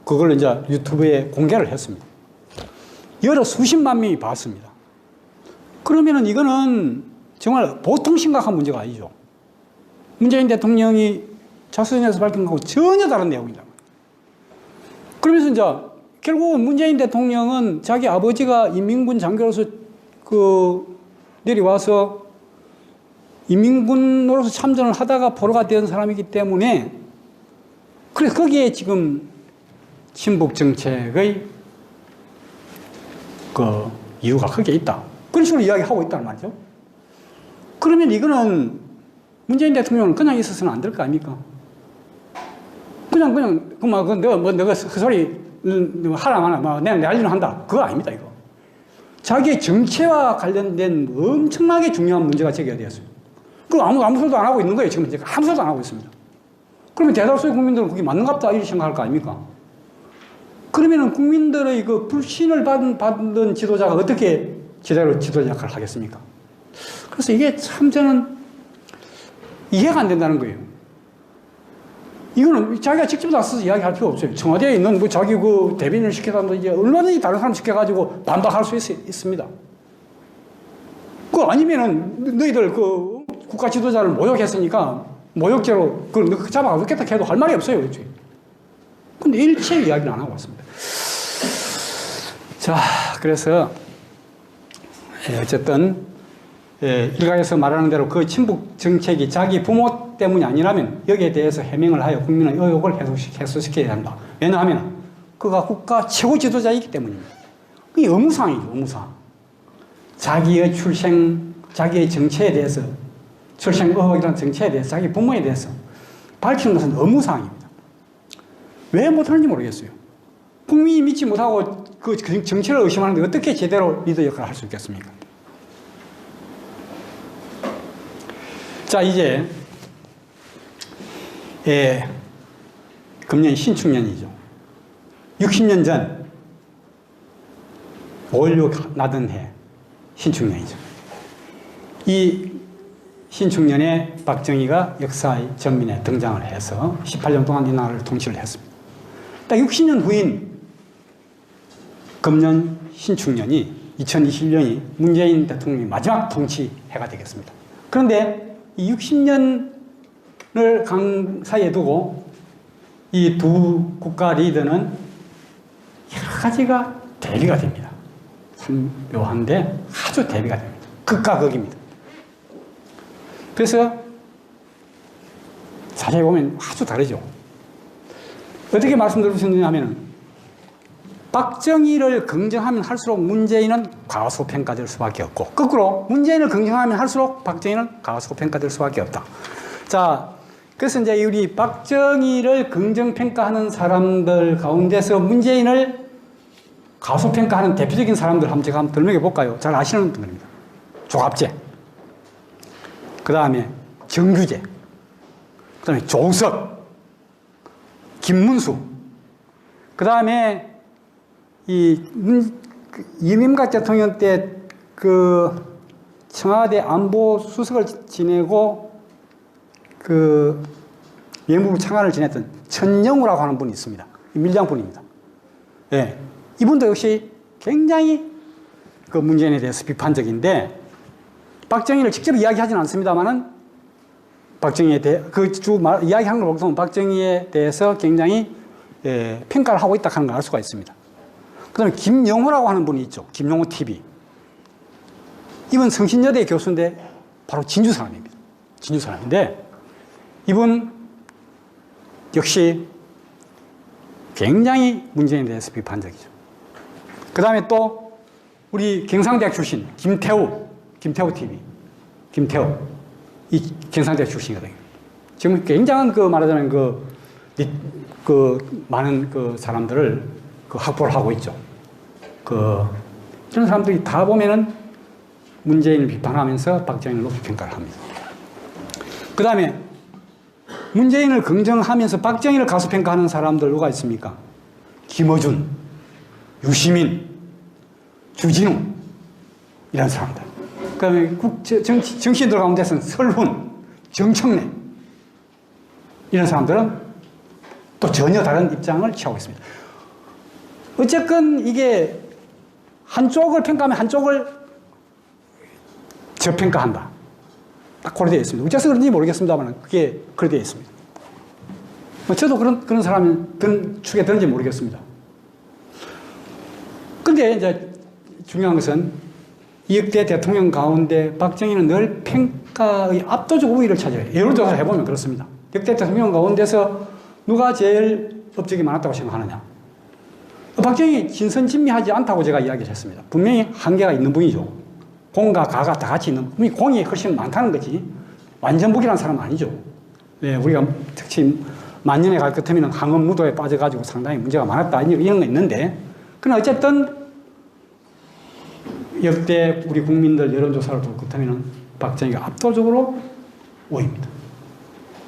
S1: 그걸 이제 유튜브에 공개를 했습니다. 여러 수십만 명이 봤습니다. 그러면은 이거는 정말 보통 심각한 문제가 아니죠. 문재인 대통령이 자수전에서 밝힌 것하고 전혀 다른 내용이다. 그러면서 이제 결국은 문재인 대통령은 자기 아버지가 인민군 장교로서 내려와서 인민군으로서 참전을 하다가 포로가 된 사람이기 때문에 그래서 거기에 지금 친북 정책의 이유가 거기에 있다. 그런 식으로 이야기하고 있다는 말이죠. 그러면 이거는 문재인 대통령은 그냥 있어서는 안 될 거 아닙니까? 너가 헛소리 하라 마라 내가 난리를 한다. 그거 아닙니다, 이거. 자기의 정체와 관련된 엄청나게 중요한 문제가 제기가 되었어요. 그럼 아무 소리도 안 하고 있는 거예요. 지금 아무 소리도 안 하고 있습니다. 그러면 대다수의 국민들은 그게 맞는갑다 이렇게 생각할 거 아닙니까? 그러면은 국민들의 불신을 받는 지도자가 어떻게 제대로 지도자 역할을 하겠습니까? 그래서 이게 참 저는 이해가 안 된다는 거예요. 이거는 자기가 직접 나서서 이야기할 필요 없어요. 청와대에 있는 자기 대변인을 시켜달라든지 얼마든지 다른 사람 시켜가지고 반박할 수 있습니다. 아니면은 너희들 국가 지도자를 모욕했으니까 모욕죄로 잡아가겠다 해도 할 말이 없어요. 그렇지? 근데 일체 이야기를 안 하고 왔습니다. 자, 그래서 어쨌든 일각에서 말하는 대로 그 친북 정책이 자기 부모 때문이 아니라면 여기에 대해서 해명을 하여 국민의 의혹을 해소시켜야 한다. 왜냐하면 그가 국가 최고 지도자이기 때문입니다. 그게 의무사항이죠, 의무사항. 자기의 자기의 정체에 대해서, 출생 의혹이라는 정체에 대해서, 자기 부모에 대해서 밝히는 것은 의무사항입니다. 왜 못하는지 모르겠어요. 국민이 믿지 못하고 그 정체를 의심하는데 어떻게 제대로 리더 역할을 할 수 있겠습니까? 자, 이제 금년 신축년이죠. 60년 전 5.16 나던 해 신축년이죠. 이 신축년에 박정희가 역사의 전면에 등장을 해서 18년 동안 이 나라를 통치를 했습니다. 딱 60년 후인 금년 신축년이 2021년이 문재인 대통령의 마지막 통치해가 되겠습니다. 그런데 이 60년을 사이에 두고 이 두 국가 리더는 여러 가지가 대비가 됩니다. 참 묘한데 아주 대비가 됩니다. 극과 극입니다. 그래서 자세히 보면 아주 다르죠. 어떻게 말씀드릴 수 있느냐 하면 박정희를 긍정하면 할수록 문재인은 과소평가될 수밖에 없고 거꾸로 문재인을 긍정하면 할수록 박정희는 과소평가될 수밖에 없다. 자, 그래서 이제 우리 박정희를 긍정평가하는 사람들 가운데서 문재인을 과소평가하는 대표적인 사람들 제가 한번 들먹여 볼까요? 잘 아시는 분들입니다. 조갑재, 그 다음에 정규재, 그 다음에 조우석, 김문수, 그 다음에 이명박 대통령 때 청와대 안보 수석을 지내고 외무부 차관을 지냈던 천영우라고 하는 분이 있습니다. 밀장분입니다. 예. 이분도 역시 굉장히 문재인에 대해서 비판적인데 박정희를 직접 이야기하지는 않습니다만은 박정희에 대해 이야기하는 걸 보면 박정희에 대해서 굉장히 평가를 하고 있다 하는 걸 알 수가 있습니다. 그다음에 김영호라고 하는 분이 있죠. 김영호 TV. 이분 성신여대 교수인데 바로 진주 사람입니다. 진주 사람인데 이분 역시 굉장히 문재인에 대해서 비판적이죠. 그 다음에 또 우리 경상대학 출신 김태우 TV. 김태우. 이 경상대학 출신이거든요. 지금 굉장한 말하자면 많은 사람들을 확보를 하고 있죠. 이런 사람들이 다 보면은 문재인을 비판하면서 박정희를 높이 평가를 합니다. 그 다음에 문재인을 긍정하면서 박정희를 가수평가하는 사람들 누가 있습니까? 김어준, 유시민, 주진우 이런 사람들. 그 다음에 정치인들 가운데서는 설훈, 정청래 이런 사람들은 또 전혀 다른 입장을 취하고 있습니다. 어쨌건 이게 한쪽을 평가하면 한쪽을 저평가한다. 딱 그렇게 되어 있습니다. 어째서 그런지 모르겠습니다만 그게 그렇게 되어 있습니다. 저도 그런 사람이 축에 드는지 모르겠습니다. 근데 이제 중요한 것은 역대 대통령 가운데 박정희는 늘 평가의 압도적 우위를 차지해요. 여론조사를 해보면 그렇습니다. 역대 대통령 가운데서 누가 제일 업적이 많았다고 생각하느냐. 박정희 진선진미하지 않다고 제가 이야기를 했습니다. 분명히 한계가 있는 분이죠. 공과 가가 다 같이 있는 분이 공이 훨씬 많다는 거지 완전복이라는 사람은 아니죠. 네, 우리가 특히 만년에 갈 것 같으면 항업무도에 빠져가지고 상당히 문제가 많았다 이런 거 있는데 그러나 어쨌든 역대 우리 국민들 여론조사를 볼 것 같으면 박정희가 압도적으로 우위입니다.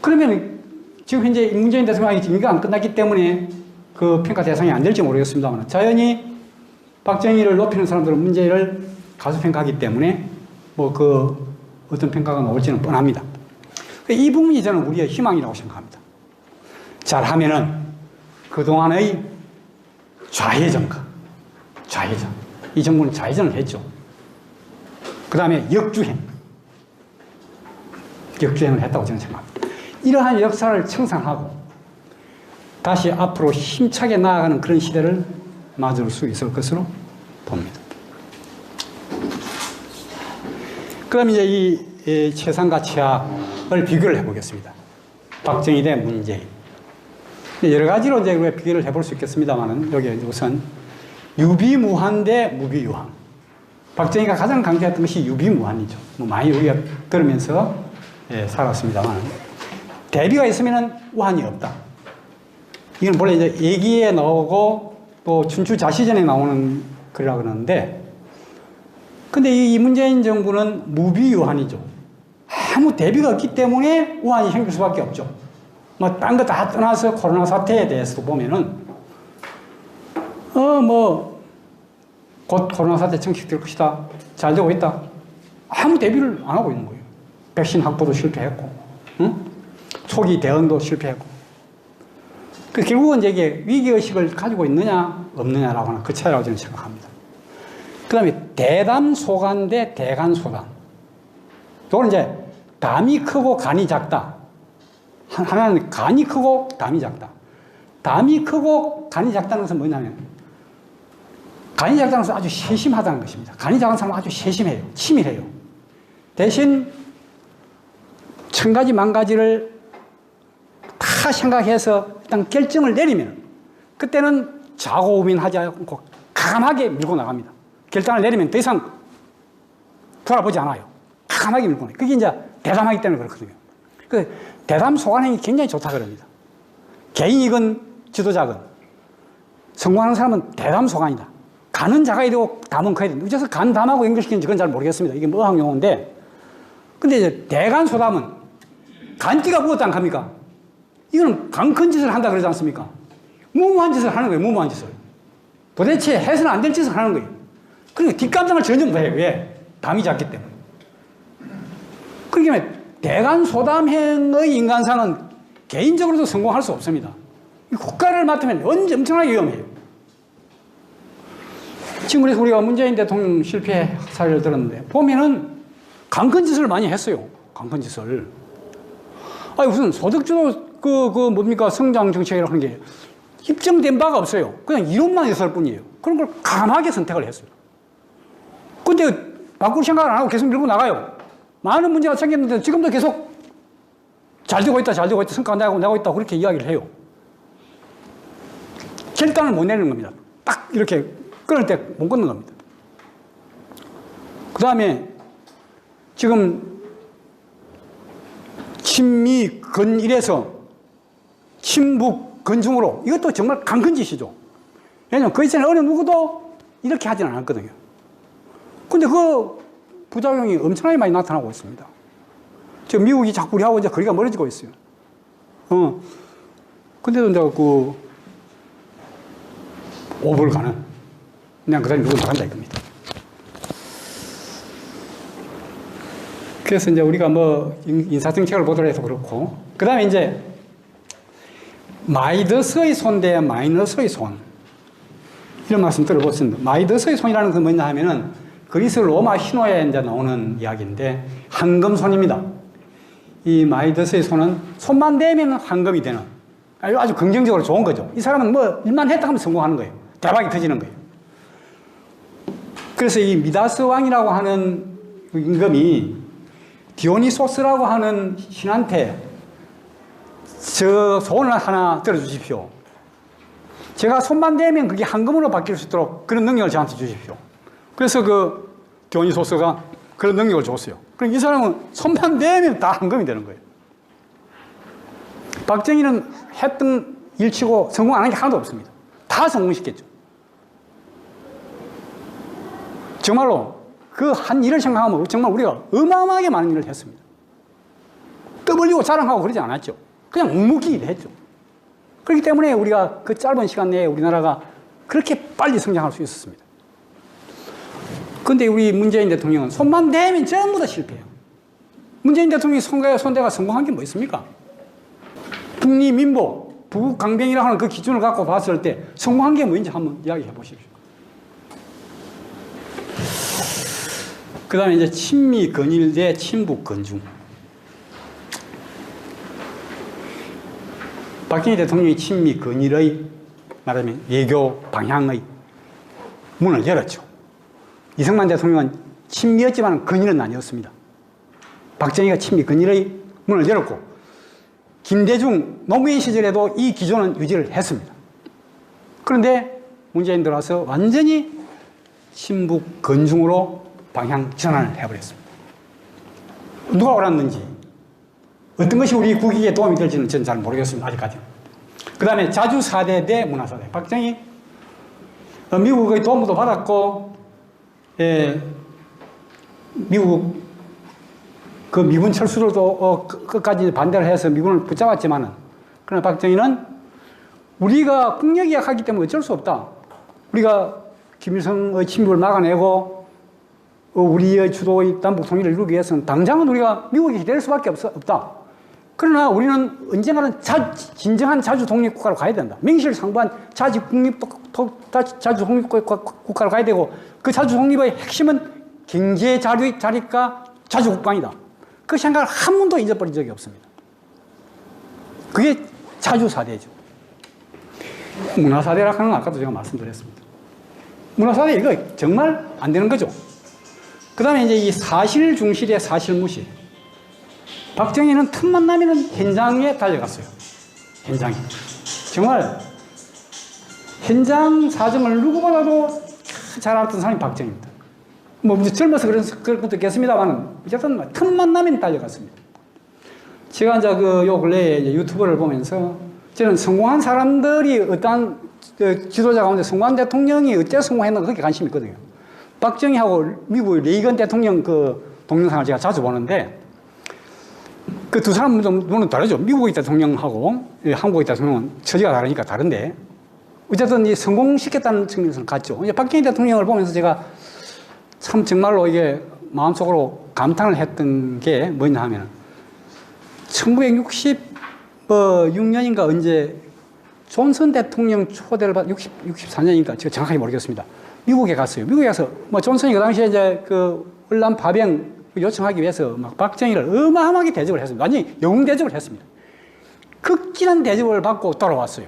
S1: 그러면 지금 현재 문재인 대통령이 임기가 안 끝났기 때문에 그 평가 대상이 안 될지 모르겠습니다만 자연히 박정희를 높이는 사람들은 문재인을 가수평가하기 때문에 어떤 평가가 나올지는 뻔합니다. 이 부분이 저는 우리의 희망이라고 생각합니다. 잘하면은 그동안의 좌회전가, 좌회전. 이 정부는 좌회전을 했죠. 그 다음에 역주행을 했다고 저는 생각합니다. 이러한 역사를 청산하고 다시 앞으로 힘차게 나아가는 그런 시대를 맞을 수 있을 것으로 봅니다. 그럼 이제 이 최상과 최하를 비교를 해보겠습니다. 박정희 대 문재인. 여러 가지로 이제 비교를 해볼 수 있겠습니다만은 여기 우선 유비무한 대 무비유한. 박정희가 가장 강조했던 것이 유비무한이죠. 많이 우리가 들으면서 살았습니다만 대비가 있으면 우한이 없다. 이건 원래 이제 얘기에 나오고 또 춘추자시전에 나오는 글이라 그러는데 근데 이 문재인 정부는 무비유한이죠. 아무 대비가 없기 때문에 우한이 생길 수밖에 없죠. 딴 거 다 떠나서 코로나 사태에 대해서도 보면은, 곧 코로나 사태 정식될 것이다. 잘 되고 있다. 아무 대비를 안 하고 있는 거예요. 백신 확보도 실패했고, 초기 대응도 실패했고. 결국은 이제 이게 위기의식을 가지고 있느냐, 없느냐라고 하는 그 차이라고 저는 생각합니다. 그 다음에 대담소간 대 대간소담. 이건 이제 담이 크고 간이 작다. 하나는 간이 크고 담이 작다. 담이 크고 간이 작다는 것은 뭐냐면 간이 작다는 것은 아주 세심하다는 것입니다. 간이 작은 사람은 아주 세심해요. 치밀해요. 대신 천 가지 만 가지를 다 생각해서 일단 결정을 내리면 그때는 좌고우민하지 않고 강하게 밀고 나갑니다. 결단을 내리면 더 이상 돌아보지 않아요. 강하게 밀고 나요. 그게 이제 대담하기 때문에 그렇거든요. 대담 소관행이 굉장히 좋다 그럽니다. 개인이건 지도자건 성공하는 사람은 대담 소관이다. 간은 작아야 되고 담은 커야 된다. 어째서 간, 담하고 연결시키는지 그건 잘 모르겠습니다. 이게 뭐한 용어인데. 근데 이제 대간 소담은 간기가 무엇도 안 갑니까? 이거는 간 큰 짓을 한다 그러지 않습니까? 무모한 짓을 하는 거예요. 무모한 짓을. 도대체 해서는 안 될 짓을 하는 거예요. 그러니까 뒷감당을 전혀 못해요. 왜? 담이 작기 때문에. 그렇기 때문에 대간소담행의 인간상은 개인적으로도 성공할 수 없습니다. 국가를 맡으면 언제 엄청나게 위험해요. 지금 그래서 우리가 문재인 대통령 실패 사례를 들었는데 보면은 강큰 짓을 많이 했어요. 강큰 짓을. 아니, 무슨 소득주도 뭡니까? 성장 정책이라고 하는 게 입증된 바가 없어요. 그냥 이론만 있을 뿐이에요. 그런 걸 강하게 선택을 했어요. 근데 바꿀 생각을 안 하고 계속 밀고 나가요. 많은 문제가 생겼는데 지금도 계속 잘 되고 있다, 성과가 나고 있다, 그렇게 이야기를 해요. 결단을 못 내리는 겁니다. 딱 이렇게 끊을 때 못 끊는 겁니다. 그 다음에 지금 친미 건일에서 친북 건중으로, 이것도 정말 강큰 짓이죠. 왜냐하면 그 이전에 어느 누구도 이렇게 하진 않았거든요. 근데 그 부작용이 엄청나게 많이 나타나고 있습니다. 지금 미국이 자꾸 우리하고 이제 거리가 멀어지고 있어요. 근데도 이제 오버를 가는, 그냥 그 사람이 누구 나간다 이겁니다. 그래서 이제 우리가 인사정책을 보도록 해서 그렇고, 그 다음에 이제 마이더스의 손 대 마이너스의 손. 이런 말씀 들어보셨습니다. 마이더스의 손이라는 건 뭐냐 하면은 그리스 로마 신화에 이제 나오는 이야기인데 황금손입니다. 이 마이더스의 손은 손만 대면 황금이 되는 아주 긍정적으로 좋은 거죠. 이 사람은 뭐 일만 했다 하면 성공하는 거예요. 대박이 터지는 거예요. 그래서 이 미다스 왕이라고 하는 임금이 디오니소스라고 하는 신한테 저 소원을 하나 들어주십시오. 제가 손만 대면 그게 황금으로 바뀔 수 있도록 그런 능력을 저한테 주십시오. 그래서 그 디오니소스가 그런 능력을 줬어요. 그럼 이 사람은 손만 대면 다 황금이 되는 거예요. 박정희는 했던 일치고 성공 안 한 게 하나도 없습니다. 다 성공시켰죠. 정말로 그 한 일을 생각하면 정말 우리가 어마어마하게 많은 일을 했습니다. 떠벌리고 자랑하고 그러지 않았죠. 그냥 묵묵히 했죠. 그렇기 때문에 우리가 그 짧은 시간 내에 우리나라가 그렇게 빨리 성장할 수 있었습니다. 그런데 우리 문재인 대통령은 손만 대면 전부 다 실패해요. 문재인 대통령이 손대가 성공한 게 뭐 있습니까? 북리민보, 부국강병이라고 하는 그 기준을 갖고 봤을 때 성공한 게 뭐인지 한번 이야기해 보십시오. 그 다음에 이제 친미 건일 대 친북 건중. 박정희 대통령이 친미 건일의 말하자면 외교 방향의 문을 열었죠. 이승만 대통령은 친미였지만 건일은 아니었습니다. 박정희가 친미 건일의 문을 열었고 김대중 노무현 시절에도 이 기조는 유지를 했습니다. 그런데 문재인 들어와서 완전히 친북 건중으로 방향 전환을 해버렸습니다. 누가 옳았는지 어떤 것이 우리 국익에 도움이 될지는 저는 잘 모르겠습니다. 아직까지는. 그 다음에 자주사대 대 문화사대. 박정희 미국의 도움도 받았고 미국 그 미군 철수로도 끝까지 반대를 해서 미군을 붙잡았지만은 그러나 박정희는 우리가 국력이 약하기 때문에 어쩔 수 없다. 우리가 김일성의 침입을 막아내고 우리의 주도의 남북 통일을 이루기 위해서는 당장은 우리가 미국에 기댈 수밖에 없다. 그러나 우리는 언젠가는 진정한 자주 독립국가로 가야 된다. 명실상부한 자주 독립국가로 가야 되고 그 자주 독립의 핵심은 경제 자립과 자주 국방이다. 그 생각을 한 번도 잊어버린 적이 없습니다. 그게 자주사대죠. 문화사대라고 하는 건 아까도 제가 말씀드렸습니다. 문화사대 이거 정말 안 되는 거죠. 그 다음에 이제 이 사실중실의 사실무실. 박정희는 틈만 나면 현장에 달려갔어요. 현장에. 정말 현장 사정을 누구보다도 잘 알았던 사람이 박정희입니다. 뭐 젊어서 그런 것도 있겠습니다만 어쨌든 틈만 나면 달려갔습니다. 제가 이제 요 근래에 이제 유튜브를 보면서 저는 성공한 사람들이 어떠한 지도자 가운데 성공한 대통령이 어째 성공했나 그게 관심이 있거든요. 박정희하고 미국의 레이건 대통령 그 동영상을 제가 자주 보는데 그 두 사람은 좀 물론 다르죠. 미국의 대통령하고 한국의 대통령은 처지가 다르니까 다른데 어쨌든 이 성공시켰다는 측면에서는 같죠. 이제 박정희 대통령을 보면서 제가 참 정말로 이게 마음속으로 감탄을 했던 게 뭐냐 하면 1966년인가 언제 존슨 대통령 초대를 받 64년인가 제가 정확하게 모르겠습니다. 미국에 갔어요. 미국에 가서 뭐 존슨이 그 당시에 이제 그 월남 파병 요청하기 위해서 막 박정희를 어마어마하게 대접을 했습니다. 완전히 영웅 대접을 했습니다. 극진한 대접을 받고 돌아왔어요.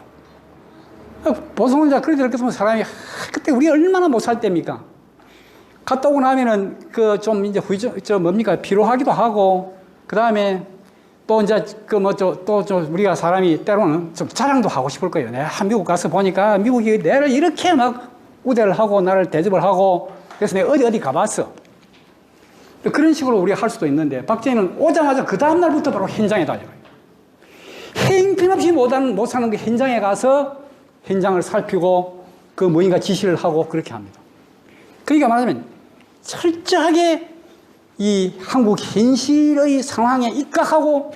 S1: 보성자 그렇게 들었으면 사람이 그때 우리 얼마나 못 살 때입니까? 갔다 오고 나면은 그 좀 이제 뭡니까 피로하기도 하고 그 다음에 또 이제 우리가 사람이 때로는 좀 자랑도 하고 싶을 거예요. 내가 미국 가서 보니까 미국이 내를 이렇게 막 우대를 하고 나를 대접을 하고 그래서 내가 어디 가봤어. 그런 식으로 우리가 할 수도 있는데 박정희는 오자마자 그 다음날부터 바로 현장에 달려가요. 행편없이 못 사는 그 현장에 가서 현장을 살피고 그 무언가 지시를 하고 그렇게 합니다. 그러니까 말하자면 철저하게 이 한국 현실의 상황에 입각하고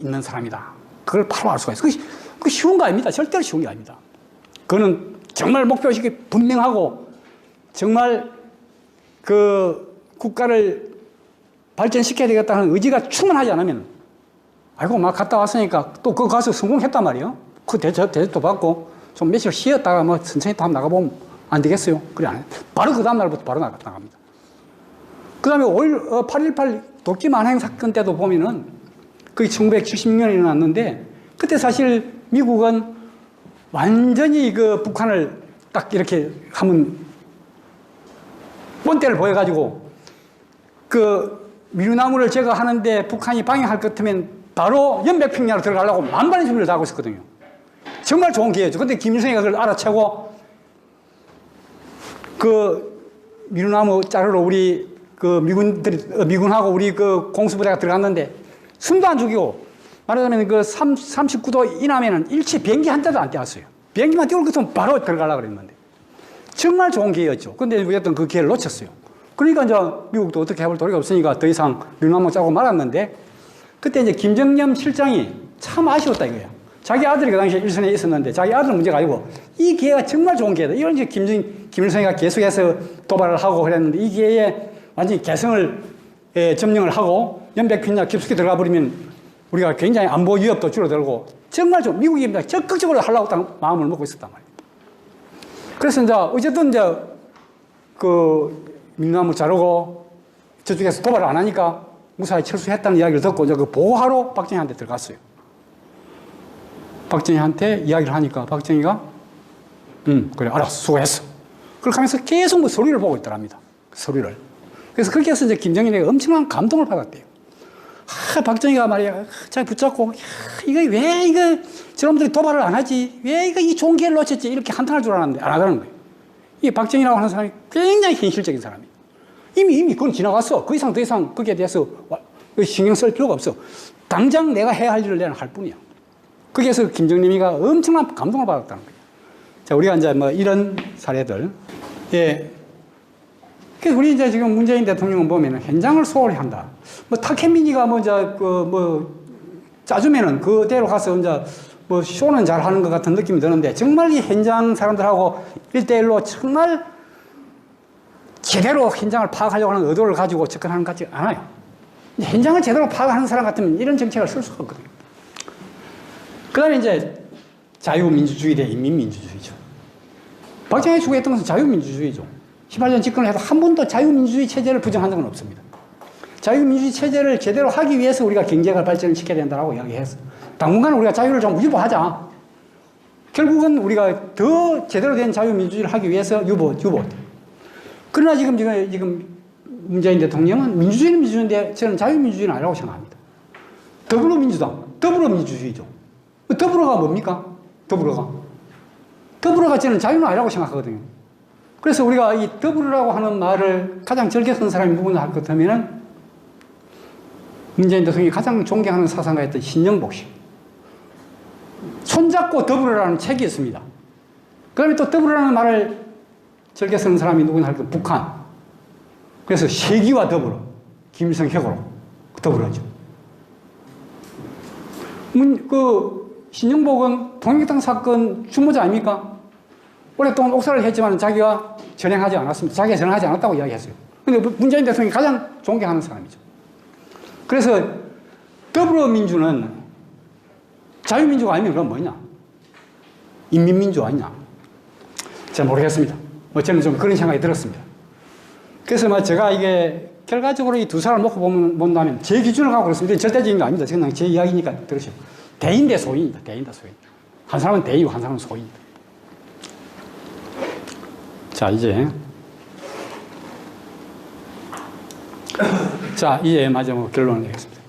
S1: 있는 사람이다. 그걸 바로 알 수가 있어요. 그게 쉬운 거 아닙니다. 절대로 쉬운 게 아닙니다. 그거는 정말 목표의식이 분명하고 정말 그 국가를 발전시켜야 되겠다는 의지가 충만하지 않으면 아이고 막 갔다 왔으니까 또 그거 가서 성공했단 말이에요. 그 대접도 받고 좀 며칠 쉬었다가 뭐 천천히 또 한번 나가보면 안 되겠어요? 그래 안 해요. 바로 그 다음날부터 바로 나갑니다. 그 다음에 8.18 독재 만행 사건 때도 보면은 그게 1976년에 일어났는데 그때 사실 미국은 완전히 그 북한을 딱 이렇게 하면 본때를 보여가지고 그 미루나무를 제거하는데 북한이 방해할 것 같으면 바로 연백평야로 들어가려고 만반의 준비를 다 하고 있었거든요. 정말 좋은 기회죠. 근데 김일성이 그걸 알아채고 그 미루나무 자르러 우리 그 미군하고 우리 그 공수부대가 들어갔는데 숨도 안 죽이고 말하자면 그 39도 이남에는 일체 비행기 한 대도 안 띄웠어요. 비행기만 띄울 것 같으면 바로 들어가려고 그랬는데 정말 좋은 기회였죠. 근데 어쨌든 그 기회를 놓쳤어요. 그러니까 이제 미국도 어떻게 해볼 도리가 없으니까 더 이상 미루나무 짜고 말았는데 그때 이제 김정념 실장이 참 아쉬웠다 이거예요. 자기 아들이 그 당시에 일선에 있었는데 자기 아들은 문제가 아니고 이 기회가 정말 좋은 기회다. 이런 이제 김일성이가 계속해서 도발을 하고 그랬는데 이 기회에 완전히 개성을 점령을 하고 연백평야 깊숙이 들어가 버리면 우리가 굉장히 안보 위협도 줄어들고 정말 좀 미국이 적극적으로 하려고 딱 마음을 먹고 있었단 말이에요. 그래서 이제 어쨌든 이제 그 민나무 자르고 저쪽에서 도발을 안 하니까 무사히 철수했다는 이야기를 듣고 이제 그 보호하러 박정희한테 들어갔어요. 박정희한테 이야기를 하니까 박정희가 그래 알았어 수고했어. 그렇게 하면서 계속 뭐 서류를 보고 있더랍니다. 서류를. 그래서 그렇게 해서 이제 김정일에게 엄청난 감동을 받았대요. 박정희가 말이야 잘 붙잡고 이거 왜 이거 저놈들이 도발을 안 하지? 왜 이거 이 좋은 기회를 놓쳤지? 이렇게 한탄할 줄 알았는데 안 하더라는 거예요. 이 박정희라고 하는 사람이 굉장히 현실적인 사람이에요. 이미 그건 지나갔어. 더 이상 거기에 대해서 신경 쓸 필요가 없어. 당장 내가 해야 할 일을 내가 할 뿐이야. 거기에서 김정림이가 엄청난 감동을 받았다는 거예요. 자, 우리가 이제 뭐 이런 사례들. 예. 그래서 우리 이제 지금 문재인 대통령은 보면은 현장을 소홀히 한다. 뭐 타케미니가 짜주면은 그대로 가서 이제 뭐 쇼는 잘 하는 것 같은 느낌이 드는데 정말 이 현장 사람들하고 1대1로 정말 제대로 현장을 파악하려고 하는 의도를 가지고 접근하는 것 같지 않아요. 현장을 제대로 파악하는 사람 같으면 이런 정책을 쓸 수가 없거든요. 그 다음에 이제 자유민주주의 대 인민민주주의죠. 박정희 추구했던 것은 자유민주주의죠. 18년 집권을 해도 한 번도 자유민주주의 체제를 부정한 적은 없습니다. 자유민주주의 체제를 제대로 하기 위해서 우리가 경제가 발전을 시켜야 된다고 이야기했어요. 당분간은 우리가 자유를 좀 유보하자. 결국은 우리가 더 제대로 된 자유민주주의를 하기 위해서 유보. 그러나 지금 문재인 대통령은 민주주의는 민주주의인데 저는 자유민주주의는 아니라고 생각합니다. 더불어민주당, 더불어민주주의죠. 더불어가 뭡니까? 더불어가 저는 자유는 아니라고 생각하거든요. 그래서 우리가 이 더불어라고 하는 말을 가장 절개 쓴 사람이 누구나 할 것 같으면은 문재인 대통령이 가장 존경하는 사상가였던 신영복 씨. 손잡고 더불어라는 책이 있습니다. 그 다음에 또 더불어라는 말을 절개 쓰는 사람이 누구나 할 것 북한. 그래서 세기와 더불어, 김일성 혁으로 더불어죠. 신영복은 통일당 사건 주모자 아닙니까? 오랫동안 옥살을 했지만 자기가 전행하지 않았습니다. 자기가 전행하지 않았다고 이야기했어요. 근데 문재인 대통령이 가장 존경하는 사람이죠. 그래서 더불어민주는 자유민주가 아니면 그건 뭐냐? 인민민주 아니냐? 잘 모르겠습니다. 저는 좀 그런 생각이 들었습니다. 그래서 제가 이게 결과적으로 이 두 사람을 놓고 본다면 제 기준을 갖고 그렇습니다. 절대적인 거 아닙니다. 그냥 제 이야기니까 들으시고. 대인 대 소인입니다. 대인 대 소인. 한 사람은 대이고 한 사람은 소인입니다. 자, 이제 마지막으로 결론을 내겠습니다.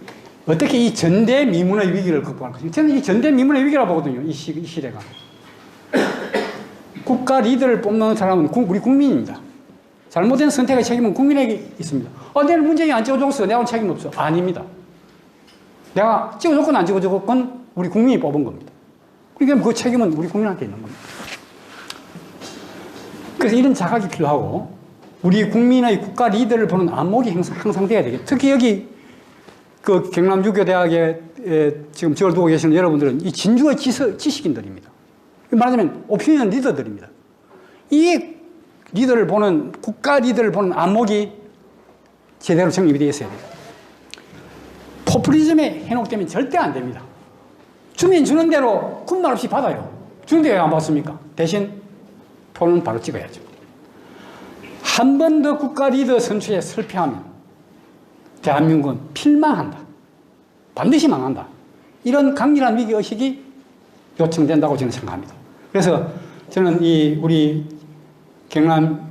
S1: 어떻게 이 전대미문의 위기를 극복할 것인가. 저는 이 전대미문의 위기라고 보거든요. 이 시대가. 국가 리더를 뽑는 사람은 우리 국민입니다. 잘못된 선택의 책임은 국민에게 있습니다. 내일 문재인이 안 찍어줬어. 내가 책임 없어. 아닙니다. 내가 찍어줬건 안 찍어줬건 우리 국민이 뽑은 겁니다. 그러니까 그 책임은 우리 국민한테 있는 겁니다. 그래서 이런 자각이 필요하고 우리 국민의 국가 리더를 보는 안목이 향상돼야 되겠죠. 특히 여기 그 경남 유교대학에 지금 저를 두고 계시는 여러분들은 이 진주의 지식인들입니다. 말하자면 오피니언 리더들입니다. 이 리더를 보는, 국가 리더를 보는 안목이 제대로 정립이 되어 있어야 돼요. 포퓰리즘에 현혹되면 절대 안 됩니다. 주면 주는 대로 군말 없이 받아요. 주는데 왜 안 받습니까? 대신 표는 바로 찍어야죠. 한 번 더 국가 리더 선출에 실패하면 대한민국은 필망한다. 반드시 망한다. 이런 강렬한 위기의식이 요청된다고 저는 생각합니다. 그래서 저는 우리 경남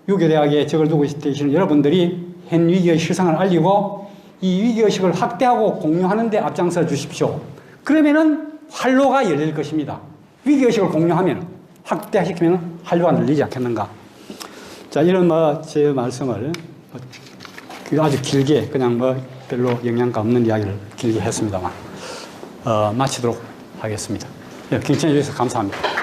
S1: 유교대학에 적을 두고 계시는 여러분들이 현 위기의 실상을 알리고 이 위기의식을 확대하고 공유하는 데 앞장서 주십시오. 그러면은 활로가 열릴 것입니다. 위기의식을 공유하면, 확대시키면 활로가 늘리지 않겠는가. 자, 이런 제 말씀을 아주 길게 그냥 별로 영양가 없는 이야기를 길게 했습니다만, 마치도록 하겠습니다. 경청해 주셔서 감사합니다.